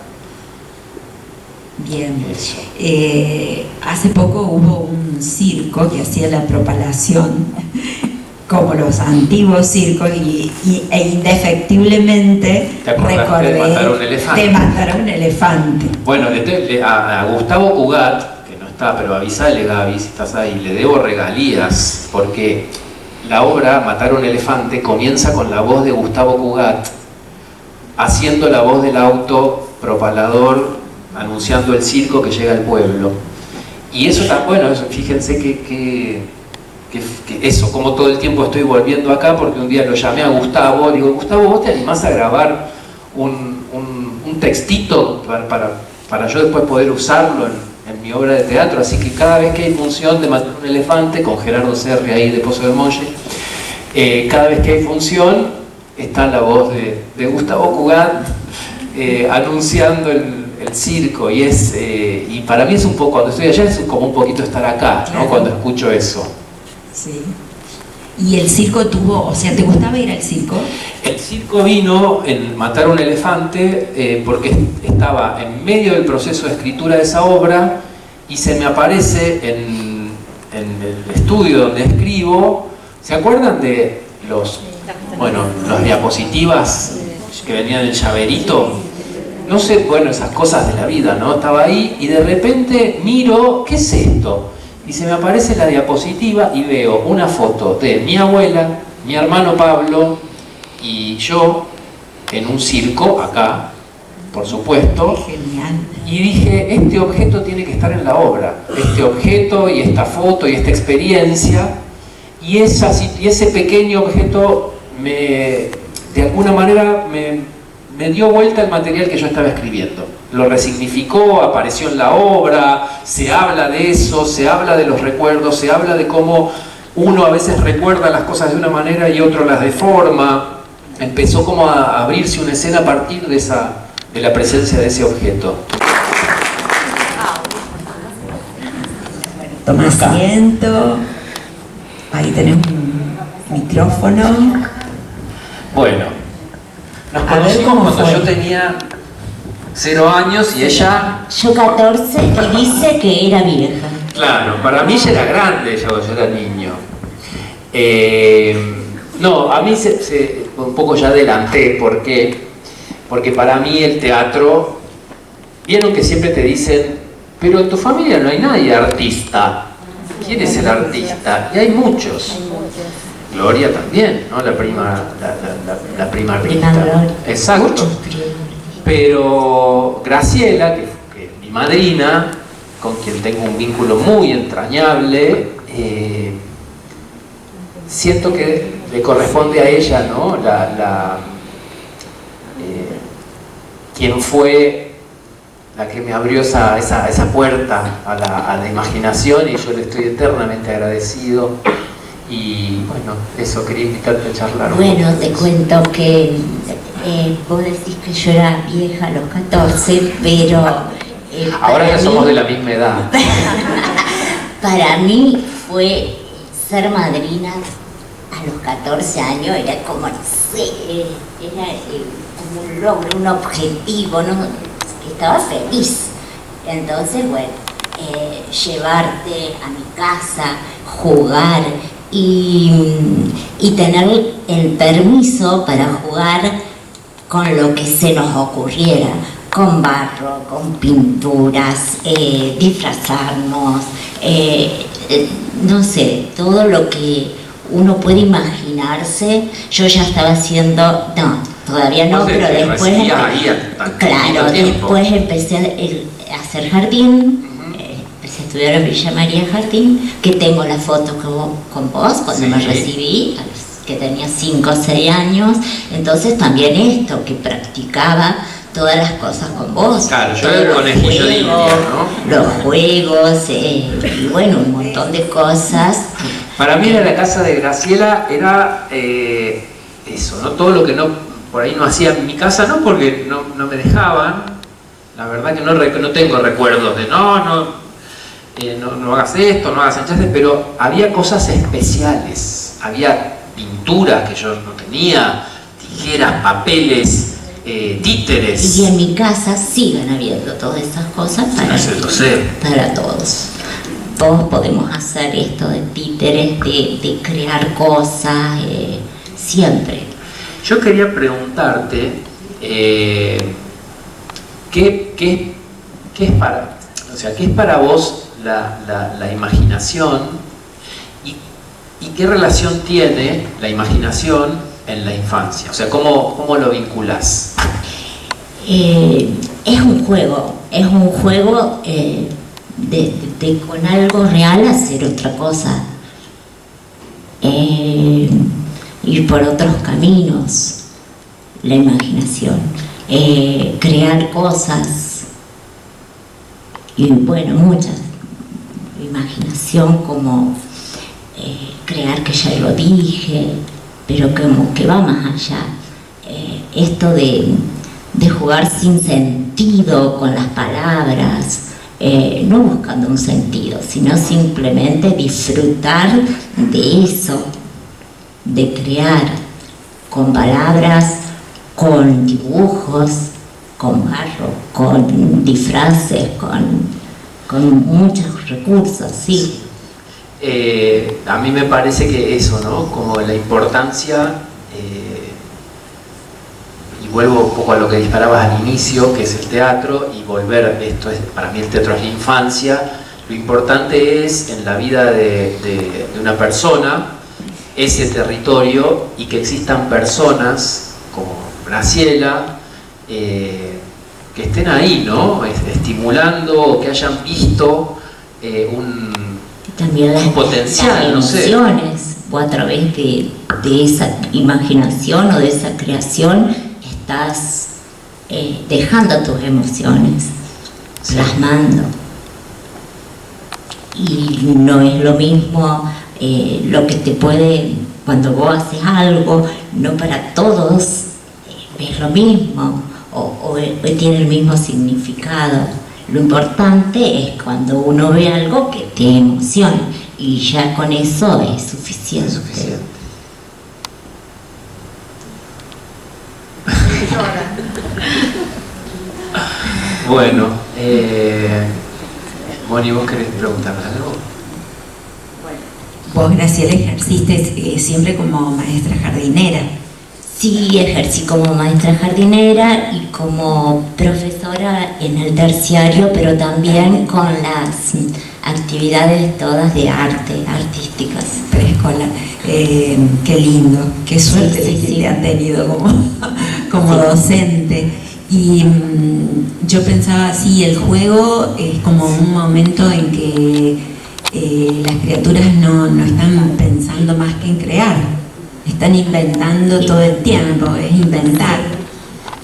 Speaker 1: Bien.
Speaker 2: Eso.
Speaker 1: Hace poco hubo un circo que hacía la propalación, como los antiguos circos, e indefectiblemente
Speaker 2: ¿Te acordaste
Speaker 1: recordé
Speaker 2: de matar a un elefante?
Speaker 1: de matar a un elefante.
Speaker 2: Bueno, a Gustavo Cugat, que no está, pero avisale, Gaby, si estás ahí, le debo regalías, porque la obra Matar a un elefante comienza con la voz de Gustavo Cugat haciendo la voz del auto propalador anunciando el circo que llega al pueblo. Y eso está bueno, eso, fíjense que eso, como todo el tiempo estoy volviendo acá, porque un día lo llamé a Gustavo, digo, Gustavo, ¿vos te animás a grabar un textito para yo después poder usarlo en mi obra de teatro? Así que cada vez que hay función de Matar un elefante, con Gerardo Serri ahí de Pozo del Monje, cada vez que hay función está la voz de Gustavo Cugat anunciando el el circo y y para mí es un poco, cuando estoy allá es como un poquito estar acá, ¿no?
Speaker 1: Claro.
Speaker 2: Cuando escucho eso.
Speaker 1: Sí. ¿Y el circo tuvo, o sea, te gustaba ir al circo?
Speaker 2: El circo vino en Matar un elefante porque estaba en medio del proceso de escritura de esa obra y se me aparece en el estudio donde escribo. ¿Se acuerdan de las diapositivas que venían en llaverito? No sé, bueno, esas cosas de la vida, ¿no? Estaba ahí y de repente miro, ¿qué es esto? Y se me aparece la diapositiva y veo una foto de mi abuela, mi hermano Pablo y yo en un circo acá, por supuesto.
Speaker 1: Genial.
Speaker 2: Y dije, este objeto tiene que estar en la obra. Este objeto y esta foto y esta experiencia. Y ese pequeño objeto de alguna manera me dio vuelta el material que yo estaba escribiendo. Lo resignificó, apareció en la obra, se habla de eso, se habla de los recuerdos, se habla de cómo uno a veces recuerda las cosas de una manera y otro las deforma. Empezó como a abrirse una escena a partir de la presencia de ese objeto.
Speaker 1: Toma asiento. Ahí tenés un micrófono.
Speaker 2: Bueno, nos
Speaker 1: A ver
Speaker 2: conocimos
Speaker 1: cómo
Speaker 2: cuando
Speaker 1: fue.
Speaker 2: yo tenía 0 años y ella...
Speaker 6: Yo 14 y dice que era vieja.
Speaker 2: Claro, para mí ya era grande yo era niño. No, a mí un poco ya adelanté, ¿por qué? Porque para mí el teatro, vieron que siempre te dicen, pero en tu familia no hay nadie artista. ¿Quién es el artista? Y hay muchos. Gloria también, ¿no? La prima artista.
Speaker 6: Gloria.
Speaker 2: Exacto.
Speaker 6: Muchos primas.
Speaker 2: Pero Graciela, que es mi madrina, con quien tengo un vínculo muy entrañable, siento que le corresponde a ella, ¿no? Quien fue la que me abrió esa puerta a la imaginación, y yo le estoy eternamente agradecido. Y bueno, eso, quería invitarte a charlar.
Speaker 6: Bueno, te cuento que vos decís que yo era vieja a los 14, pero...
Speaker 2: Ahora
Speaker 6: para
Speaker 2: ya somos
Speaker 6: mí-
Speaker 2: de la misma edad.
Speaker 6: Para mí fue ser madrina a los 14 años, era como, no sé, era como un logro, un objetivo, ¿no? Estaba feliz. Entonces, bueno, llevarte a mi casa, jugar y tener el permiso para jugar con lo que se nos ocurriera, con barro, con pinturas, disfrazarnos, no sé, todo lo que uno puede imaginarse. Yo ya estaba haciendo, no, todavía no,
Speaker 2: Vos
Speaker 6: pero
Speaker 2: te
Speaker 6: después,
Speaker 2: recibías ahí al
Speaker 6: claro,
Speaker 2: poquito tiempo.
Speaker 6: después empecé a hacer jardín. Empecé a estudiar en Villa María Jardín, que tengo la foto con vos cuando
Speaker 2: Sí.
Speaker 6: me recibí, que tenía 5 o 6 años. Entonces también esto, que practicaba todas las cosas con vos.
Speaker 2: Claro, yo
Speaker 6: todos
Speaker 2: era el
Speaker 6: los
Speaker 2: conejillo de India,
Speaker 6: juegos,
Speaker 2: ¿no?
Speaker 6: Los juegos, y bueno, un montón de cosas.
Speaker 2: Para mí la casa de Graciela era eso, ¿no? Todo lo que por ahí no hacía en mi casa, no porque no me dejaban. La verdad que no tengo recuerdos de no hagas esto, no hagas enchastes, pero había cosas especiales. Había pinturas que yo no tenía, tijeras, papeles, títeres.
Speaker 6: Y en mi casa siguen habiendo todas esas cosas
Speaker 2: Lo sé.
Speaker 6: para todos. Todos podemos hacer esto de títeres, de crear cosas, siempre.
Speaker 2: Yo quería preguntarte ¿qué es para vos la imaginación y qué relación tiene la imaginación en la infancia? O sea, ¿cómo lo vinculás?
Speaker 6: Es un juego de con algo real hacer otra cosa, ir por otros caminos, la imaginación, crear cosas, y bueno, muchas. Imaginación como crear, que ya lo dije, pero como que va más allá. Esto de de jugar sin sentido con las palabras, no buscando un sentido, sino simplemente disfrutar de eso, de crear con palabras, con dibujos, con barro, con disfraces, con muchos recursos, sí.
Speaker 2: A mí me parece que eso, ¿no? Como la importancia, y vuelvo un poco a lo que disparabas al inicio, que es el teatro, y volver, para mí el teatro es la infancia. Lo importante es en la vida de una persona ese territorio, y que existan personas como Graciela que estén ahí, ¿no? Estimulando, que hayan visto
Speaker 6: también
Speaker 2: un potencial, no sé.
Speaker 6: emociones, o a través de esa imaginación o de esa creación estás dejando tus emociones,
Speaker 2: Sí.
Speaker 6: plasmando. Y no es lo mismo lo que te puede, cuando vos haces algo, no para todos es lo mismo o tiene el mismo significado. Lo importante es cuando uno ve algo que te emociona, y ya con eso es suficiente.
Speaker 2: Es suficiente. Bueno, Moni, ¿vos querés preguntarme algo?
Speaker 1: Vos, Graciela, ejerciste siempre como maestra jardinera.
Speaker 6: Sí, ejercí como maestra jardinera y como profesora en el terciario, pero también con las actividades todas de arte, artísticas.
Speaker 1: Preescolar. Qué lindo, qué suerte
Speaker 6: Sí,
Speaker 1: que
Speaker 6: sí.
Speaker 1: te han tenido como docente. Y yo pensaba así, el juego es como un momento en que las criaturas no están pensando más que en crear, están inventando todo el tiempo, es inventar.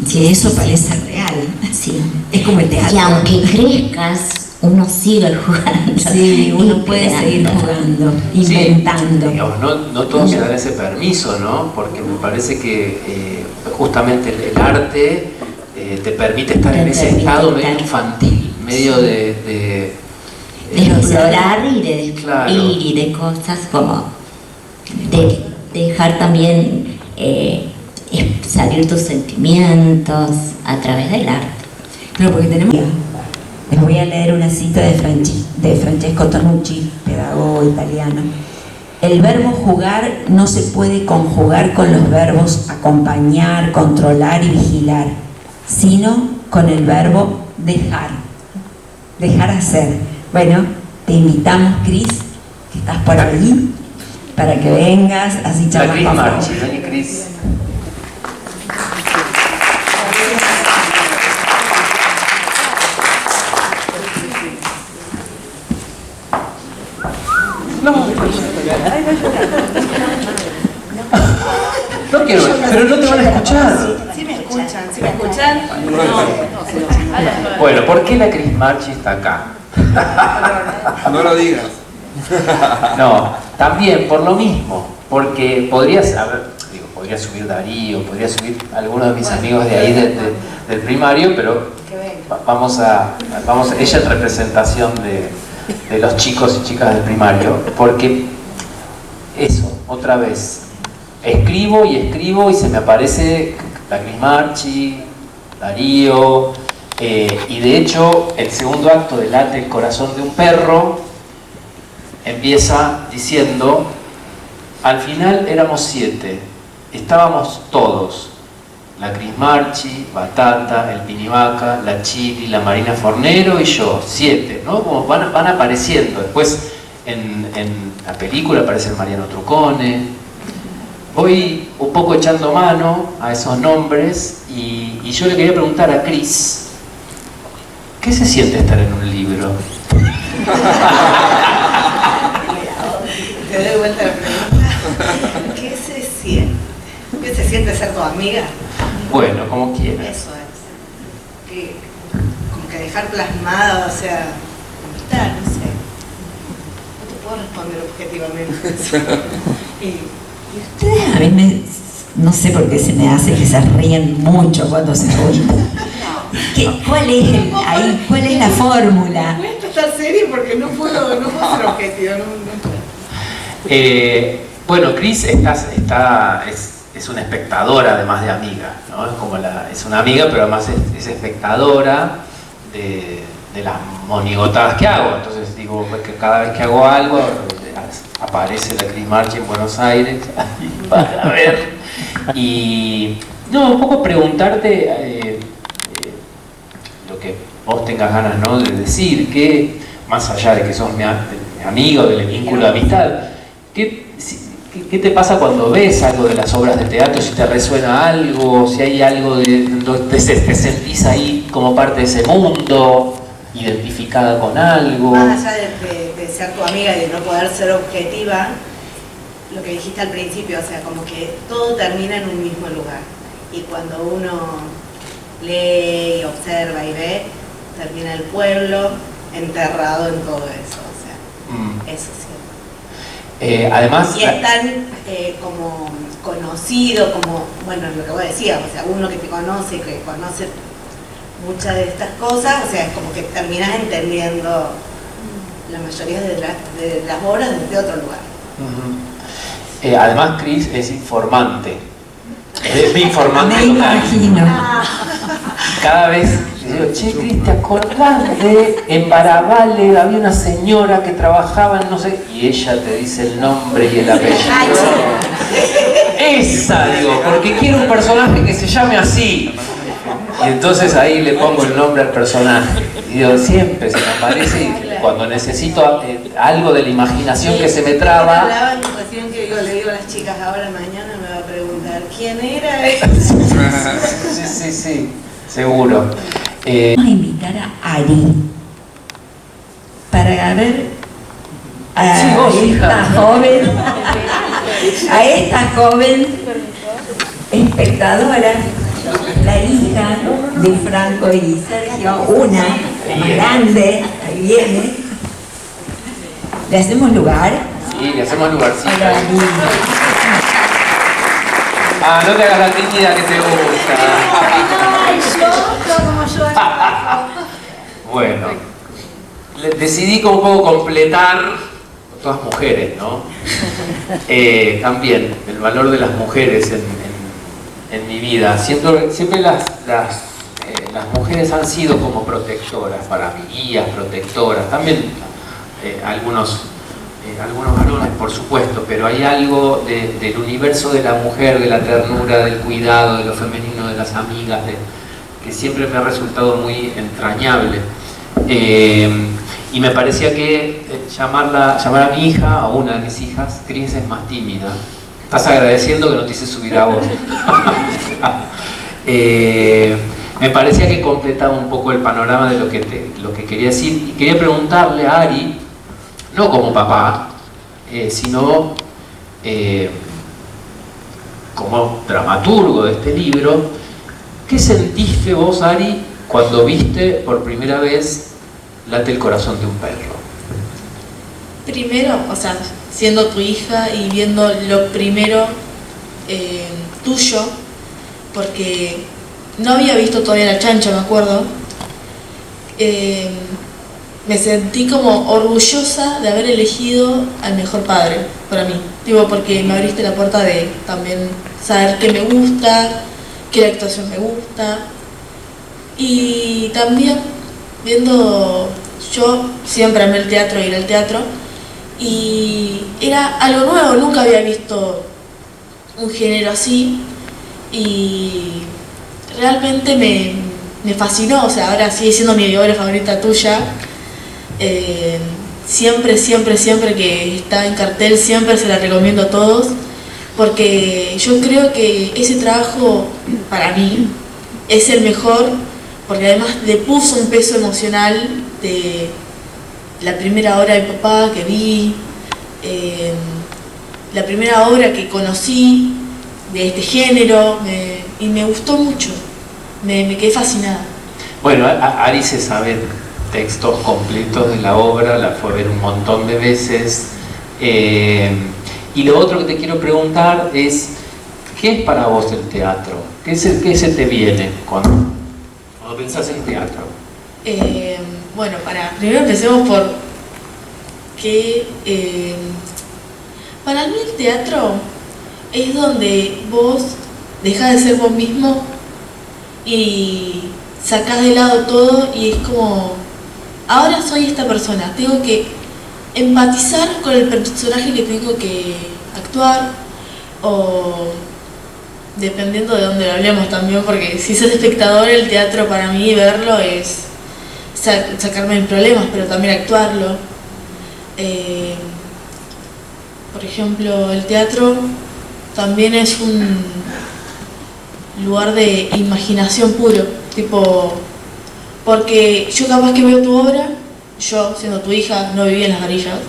Speaker 1: Y eso parece real,
Speaker 6: Sí.
Speaker 1: es como el teatro.
Speaker 6: Y aunque crezcas, uno sigue jugando.
Speaker 1: Sí, uno
Speaker 6: y
Speaker 1: puede
Speaker 6: creando.
Speaker 1: seguir jugando,
Speaker 2: Sí,
Speaker 1: inventando.
Speaker 2: digamos, no todos se dan ese permiso, ¿no? Porque me parece que justamente el arte te permite estar en ese estado medio infantil, medio de
Speaker 6: explorar y de descubrir,
Speaker 2: Claro.
Speaker 6: y de cosas como de dejar también salir tus sentimientos a través del arte.
Speaker 1: Claro, porque tenemos... Les voy a leer una cita de Francesco Tonucci, pedagogo italiano. El verbo jugar no se puede conjugar con los verbos acompañar, controlar y vigilar, sino con el verbo dejar hacer. Bueno, te invitamos, Cris, que estás por ahí, para que vengas, así
Speaker 2: la
Speaker 1: charlamos.
Speaker 2: Cris Marchi, Dani Cris. No quiero, pero no te van a escuchar.
Speaker 5: ¿Sí me escuchan? ¿Sí me escuchan? No.
Speaker 2: Bueno, ¿por qué la Cris Marchi está acá?
Speaker 3: No lo digas.
Speaker 2: No, también por lo mismo, porque podría subir Darío, podría subir algunos de mis amigos de ahí del primario, pero vamos a ella en representación de los chicos y chicas del primario, porque eso, otra vez, escribo y se me aparece la Cris Marchi, Darío, y de hecho el segundo acto de Late el corazón de un perro empieza diciendo: al final éramos 7, estábamos todos, la Cris Marchi, Batata, el Pinivaca, la Chili, la Marina Fornero y yo, 7, ¿no? Como van apareciendo. Después en la película aparece el Mariano Trucone. Voy un poco echando mano a esos nombres y yo le quería preguntar a Cris, ¿qué se siente estar en un libro?
Speaker 5: Te doy vuelta la pregunta. ¿Qué se siente? ¿Qué se siente ser tu amiga?
Speaker 2: Bueno, como quieras.
Speaker 5: Eso es. Que, como que dejar plasmado, o sea, invitar, no sé. No te puedo responder objetivamente. Y
Speaker 1: Ustedes a mí no sé por qué se me hace que se ríen mucho cuando se juntan. ¿Cuál es la fórmula?
Speaker 5: Voy a estar seria porque no puedo ser objetivo.
Speaker 2: Bueno, Cris es una espectadora además de amiga, ¿no? Es una amiga, pero además es espectadora de las monigotadas que hago. Entonces digo que cada vez que hago algo aparece la Cris Marchi en Buenos Aires para ver. Y no, un poco preguntarte lo que vos tengas ganas, ¿no?, de decir, que más allá de que sos mi amigo, del vínculo de amistad, ¿qué te pasa cuando ves algo de las obras de teatro? Si te resuena algo, si hay algo te sentís ahí como parte de ese mundo, identificada con algo.
Speaker 5: Más allá de ser tu amiga y de no poder ser objetiva, lo que dijiste al principio, o sea, como que todo termina en un mismo lugar. Y cuando uno lee y observa y ve, termina el pueblo enterrado en todo eso, o sea, eso sí.
Speaker 2: Además,
Speaker 5: y es tan como conocido, como, bueno, lo que vos decías, o sea, uno que te conoce, que conoce muchas de estas cosas, o sea, es como que terminas entendiendo la mayoría de las obras desde otro lugar.
Speaker 2: Además, Cris es informante. Es mi informante.
Speaker 1: Me imagino.
Speaker 2: Cada vez digo, che, Cris, ¿te acordás de en Barabale había una señora que trabajaba en no sé? Y ella te dice el nombre y el apellido. Esa, digo, porque quiero un personaje que se llame así. Y entonces ahí le pongo el nombre al personaje. Y digo, siempre se me aparece y cuando necesito algo de la imaginación que se me traba.
Speaker 5: Hablaban recién que le digo a las chicas, ahora mañana me va a preguntar ¿quién era?
Speaker 2: Sí, seguro.
Speaker 1: Vamos a invitar a Ari para ver a esta joven espectadora, la hija de Franco y Sergio, una más grande, ahí viene. ¿Le hacemos lugar?
Speaker 2: Sí, le hacemos lugarcito.
Speaker 1: Hola,
Speaker 2: no te hagas la tímida que te gusta. Bueno, decidí como un poco completar, todas mujeres, ¿no? También el valor de las mujeres en mi vida. Siempre las mujeres han sido como protectoras para mí, guías, protectoras. También algunos varones, por supuesto, pero hay algo del universo de la mujer, de la ternura, del cuidado, de lo femenino, de las amigas, que siempre me ha resultado muy entrañable. Y me parecía que llamar a mi hija, a una de mis hijas, Cris, es más tímida. Estás agradeciendo que no te hice subir a vos. Me parecía que completaba un poco el panorama de lo que quería decir. Y quería preguntarle a Ari, no como papá, sino como dramaturgo de este libro, ¿qué sentiste vos, Ari, cuando viste por primera vez Late el corazón de un perro?
Speaker 7: Primero, o sea, siendo tu hija y viendo lo primero tuyo, porque no había visto todavía La Chancha, me acuerdo. Me sentí como orgullosa de haber elegido al mejor padre para mí. Digo, porque me abriste la puerta de también saber qué me gusta, qué la actuación me gusta. Y también viendo, yo siempre amé el teatro, ir al teatro, y era algo nuevo, nunca había visto un género así, y realmente me fascinó. O sea, ahora sigue siendo mi obra favorita tuya. Siempre que está en cartel, siempre se la recomiendo a todos, porque yo creo que ese trabajo para mí es el mejor, porque además le puso un peso emocional de la primera obra de papá que vi, la primera obra que conocí de este género, y me gustó mucho, me quedé fascinada.
Speaker 2: Bueno, Ari se sabe textos completos de la obra, la fue a ver un montón de veces. Y lo otro que te quiero preguntar es, ¿Qué es para vos el teatro? ¿Qué se te viene cuando pensás en teatro?
Speaker 7: Bueno, primero empecemos por que para mí el teatro es donde vos dejás de ser vos mismo y sacás de lado todo y es como, ahora soy esta persona, tengo que empatizar con el personaje que tengo que actuar, o dependiendo de dónde lo hablemos también, porque si sos espectador, el teatro para mí verlo es sacarme de problemas, pero también actuarlo. Por ejemplo, el teatro también es un lugar de imaginación puro, tipo, porque yo capaz que veo tu obra, yo siendo tu hija, no viví en Las Varillas,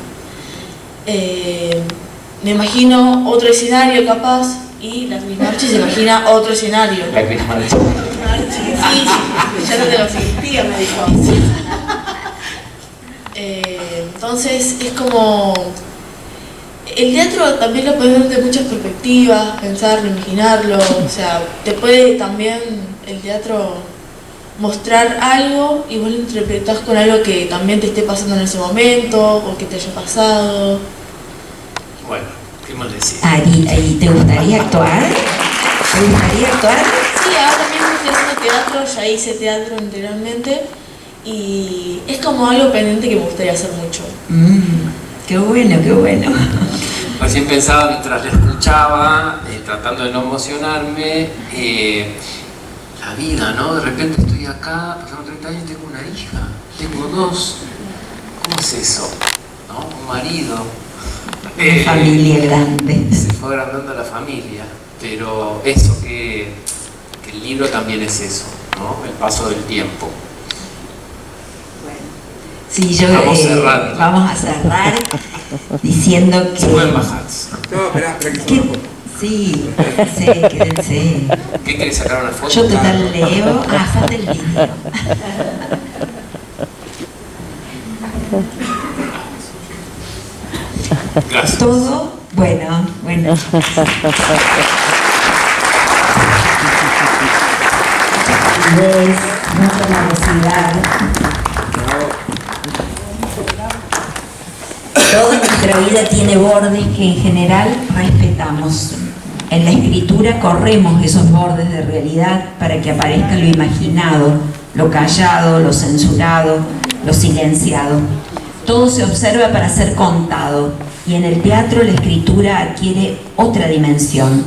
Speaker 7: me imagino otro escenario capaz, y la Cris Marchi se imagina otro escenario.
Speaker 2: La Cris Marchi.
Speaker 7: Sí, ya no te lo existía, me dijo. Entonces es como, el teatro también lo puedes ver de muchas perspectivas, pensarlo, imaginarlo, o sea, te puede también el teatro mostrar algo y vos lo interpretás con algo que también te esté pasando en ese momento o que te haya pasado.
Speaker 2: Bueno, ¿qué más decís?
Speaker 1: Ari, ¿te gustaría actuar? ¿Te gustaría actuar?
Speaker 7: Sí, ahora mismo estoy haciendo teatro, ya hice teatro anteriormente y es como algo pendiente que me gustaría hacer mucho.
Speaker 1: Qué bueno, qué bueno.
Speaker 2: Recién pensaba mientras la escuchaba, tratando de no emocionarme, la vida, ¿no? De repente estoy acá, pasaron 30 años y tengo una hija, tengo 2. ¿Cómo es eso? ¿No? Un marido.
Speaker 1: Una familia grande.
Speaker 2: Se fue agrandando la familia, pero eso, que el libro también es eso, ¿no? El paso del tiempo.
Speaker 1: Sí,
Speaker 2: Vamos
Speaker 1: a cerrar diciendo que...
Speaker 2: Se pueden bajar.
Speaker 3: No, espera que se me
Speaker 1: Sí, quédense.
Speaker 2: ¿Qué querés sacar una foto?
Speaker 1: Yo total leo. Falta el video.
Speaker 2: Gracias.
Speaker 1: Todo, bueno. Mucha velocidad. Toda nuestra vida tiene bordes que en general respetamos. En la escritura corremos esos bordes de realidad para que aparezca lo imaginado, lo callado, lo censurado, lo silenciado. Todo se observa para ser contado, y en el teatro la escritura adquiere otra dimensión,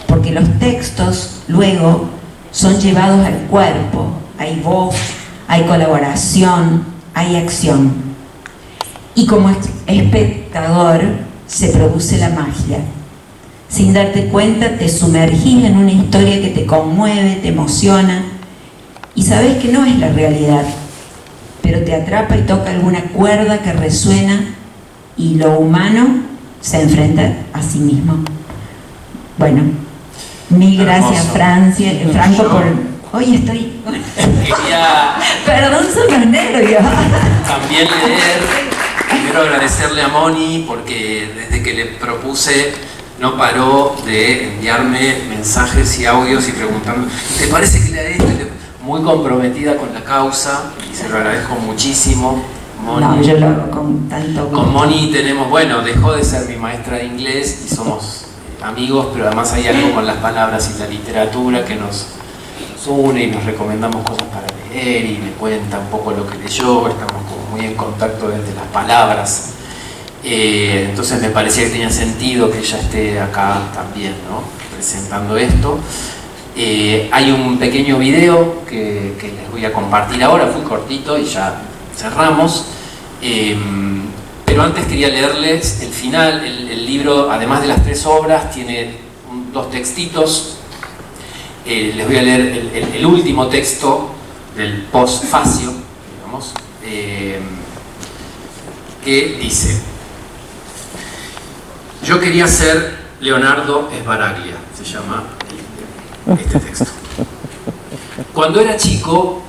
Speaker 1: porque los textos luego son llevados al cuerpo, hay voz, hay colaboración, hay acción. Y como espectador se produce la magia. Sin darte cuenta te sumergís en una historia que te conmueve, te emociona, y sabes que no es la realidad, pero te atrapa y toca alguna cuerda que resuena, y lo humano se enfrenta a sí mismo. Bueno, mil gracias, Franco, por... Hoy estoy... Perdón, son los nervios.
Speaker 2: También leer. Quiero agradecerle a Moni porque desde que le propuse no paró de enviarme mensajes y audios y preguntando, ¿te parece que lea esto? Muy comprometida con la causa y se lo agradezco muchísimo. Moni.
Speaker 1: No, yo lo hago con tanto gusto.
Speaker 2: Con Moni tenemos, bueno, dejó de ser mi maestra de inglés y somos amigos, pero además hay algo con las palabras y la literatura que nos une y nos recomendamos cosas para leer y me cuenta un poco lo que leyó, estamos como muy en contacto desde las palabras. Entonces me parecía que tenía sentido que ella esté acá también, ¿no? Presentando esto. Hay un pequeño video que les voy a compartir ahora, fue cortito y ya cerramos. Pero antes quería leerles el final. El libro, además de las 3 obras, tiene 2 textitos. Les voy a leer el último texto del postfacio, digamos, que dice: yo quería ser Leonardo Sbaraglia, se llama este texto. Cuando era chico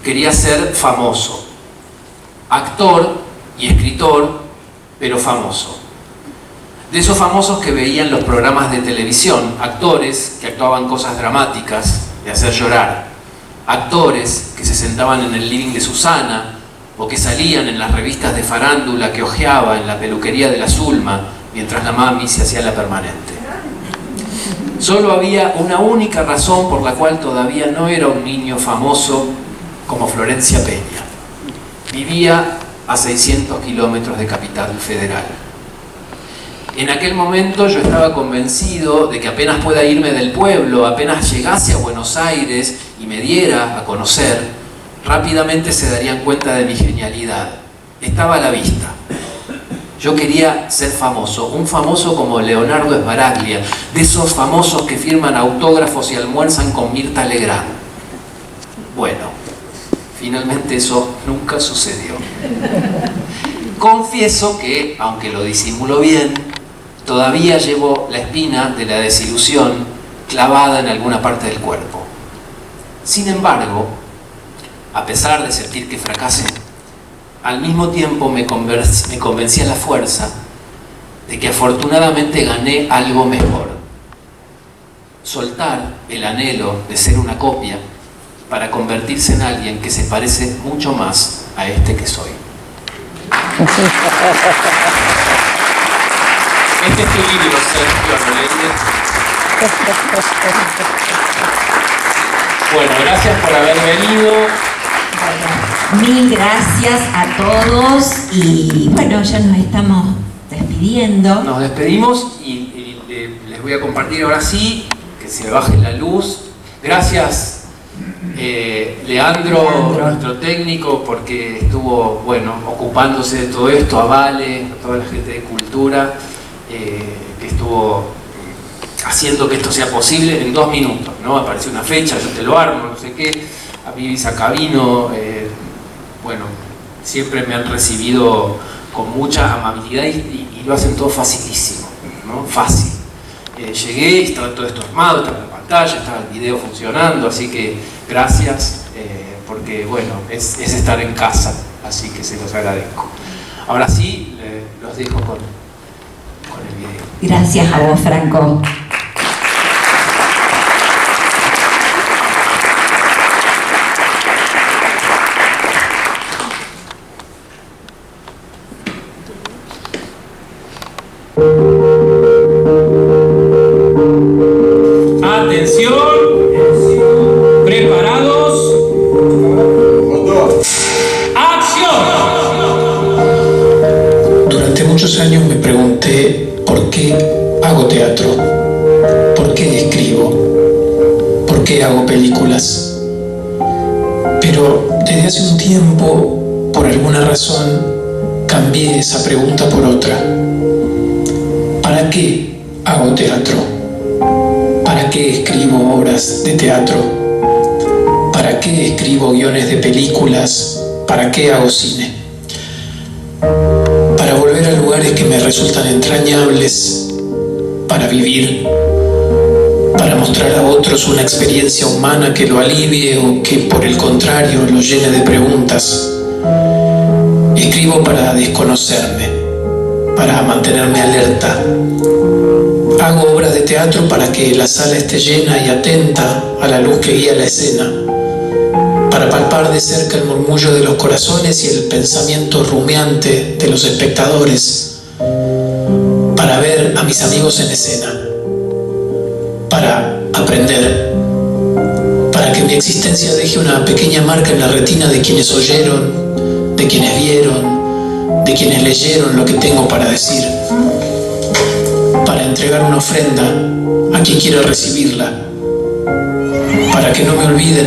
Speaker 2: quería ser famoso, actor y escritor, pero famoso. De esos famosos que veían los programas de televisión, actores que actuaban cosas dramáticas de hacer llorar, actores que se sentaban en el living de Susana o que salían en las revistas de farándula que hojeaba en la peluquería de la Zulma mientras la mami se hacía la permanente. Solo había una única razón por la cual todavía no era un niño famoso como Florencia Peña. Vivía a 600 kilómetros de Capital Federal. En aquel momento yo estaba convencido de que apenas pueda irme del pueblo, apenas llegase a Buenos Aires y me diera a conocer, rápidamente se darían cuenta de mi genialidad. Estaba a la vista. Yo quería ser famoso, un famoso como Leonardo Sbaraglia, de esos famosos que firman autógrafos y almuerzan con Mirta Legrand. Bueno, finalmente eso nunca sucedió. Confieso que, aunque lo disimulo bien, todavía llevo la espina de la desilusión clavada en alguna parte del cuerpo. Sin embargo, a pesar de sentir que fracasé, al mismo tiempo me convencí a la fuerza de que afortunadamente gané algo mejor. Soltar el anhelo de ser una copia para convertirse en alguien que se parece mucho más a este que soy. Este es tu libro, Sergio Arboleda. Bueno, gracias por haber venido.
Speaker 1: Mil gracias a todos y bueno, ya nos estamos despidiendo.
Speaker 2: Nos despedimos y les voy a compartir ahora sí, que se baje la luz. Gracias Leandro, nuestro técnico, porque estuvo, bueno, ocupándose de todo esto, a Vale, a toda la gente de cultura, que estuvo haciendo que esto sea posible en 2 minutos, ¿no? Apareció una fecha, yo te lo armo, no sé qué, a Vivi Sacabino, bueno, siempre me han recibido con mucha amabilidad y lo hacen todo facilísimo, ¿no? Fácil. Llegué y estaba todo esto armado, estaba la pantalla, estaba el video funcionando, así que gracias, porque bueno, es estar en casa, así que se los agradezco. Ahora sí, los dejo con el video.
Speaker 1: Gracias a vos, Franco.
Speaker 2: Atención, preparados, acción.
Speaker 8: Durante muchos años me pregunté por qué hago teatro, por qué escribo, por qué hago películas. Pero desde hace un tiempo, por alguna razón, cambié esa pregunta por otra. ¿Para qué hago teatro? ¿Para qué escribo obras de teatro? ¿Para qué escribo guiones de películas? ¿Para qué hago cine? Para volver a lugares que me resultan entrañables, para vivir, para mostrar a otros una experiencia humana que lo alivie o que por el contrario lo llene de preguntas. Escribo para desconocerme, para mantenerme alerta. Hago obras de teatro para que la sala esté llena y atenta a la luz que guía la escena, para palpar de cerca el murmullo de los corazones y el pensamiento rumiante de los espectadores, para ver a mis amigos en escena, para aprender, para que mi existencia deje una pequeña marca en la retina de quienes oyeron, de quienes vieron, de quienes leyeron lo que tengo para decir, para entregar una ofrenda a quien quiera recibirla, para que no me olviden,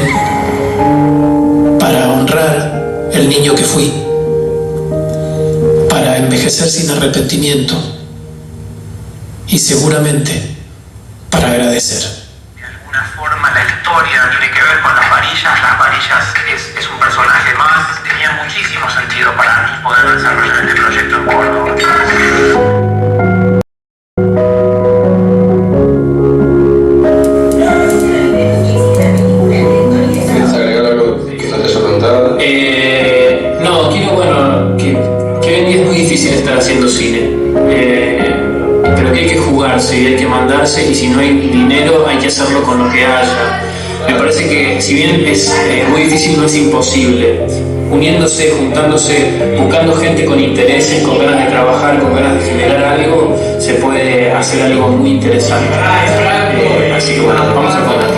Speaker 8: para honrar el niño que fui, para envejecer sin arrepentimiento y seguramente para agradecer.
Speaker 9: De alguna forma la historia tiene que ver con las varillas. Las varillas es un personaje más. Tenía muchísimo sentido para mí poder desarrollar este proyecto en Córdoba.
Speaker 3: ¿Quieres agregar algo que no te haya preguntado?
Speaker 2: No, quiero, bueno, que hoy en día es muy difícil estar haciendo cine.
Speaker 8: hay que jugarse y hay que mandarse, y si no hay dinero hay que hacerlo con lo que haya. Me parece que si bien es muy difícil, no es imposible. Uniéndose, juntándose, buscando gente con intereses, con ganas de trabajar, con ganas de generar algo, se puede hacer algo muy interesante. Así que bueno, vamos a poner.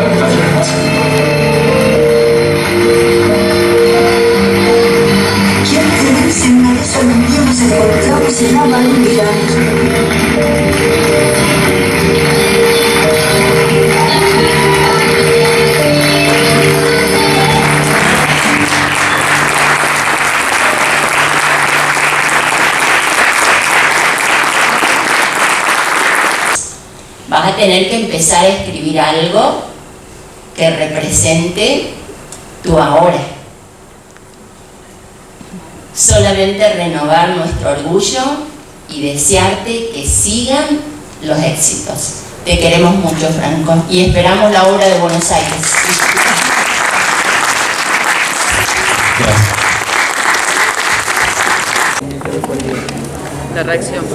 Speaker 1: Vas a tener que empezar a escribir algo que represente tu ahora. Solamente renovar nuestro orgullo y desearte que sigan los éxitos. Te queremos mucho, Franco, y esperamos la obra de Buenos Aires.
Speaker 2: Gracias.
Speaker 10: La reacción.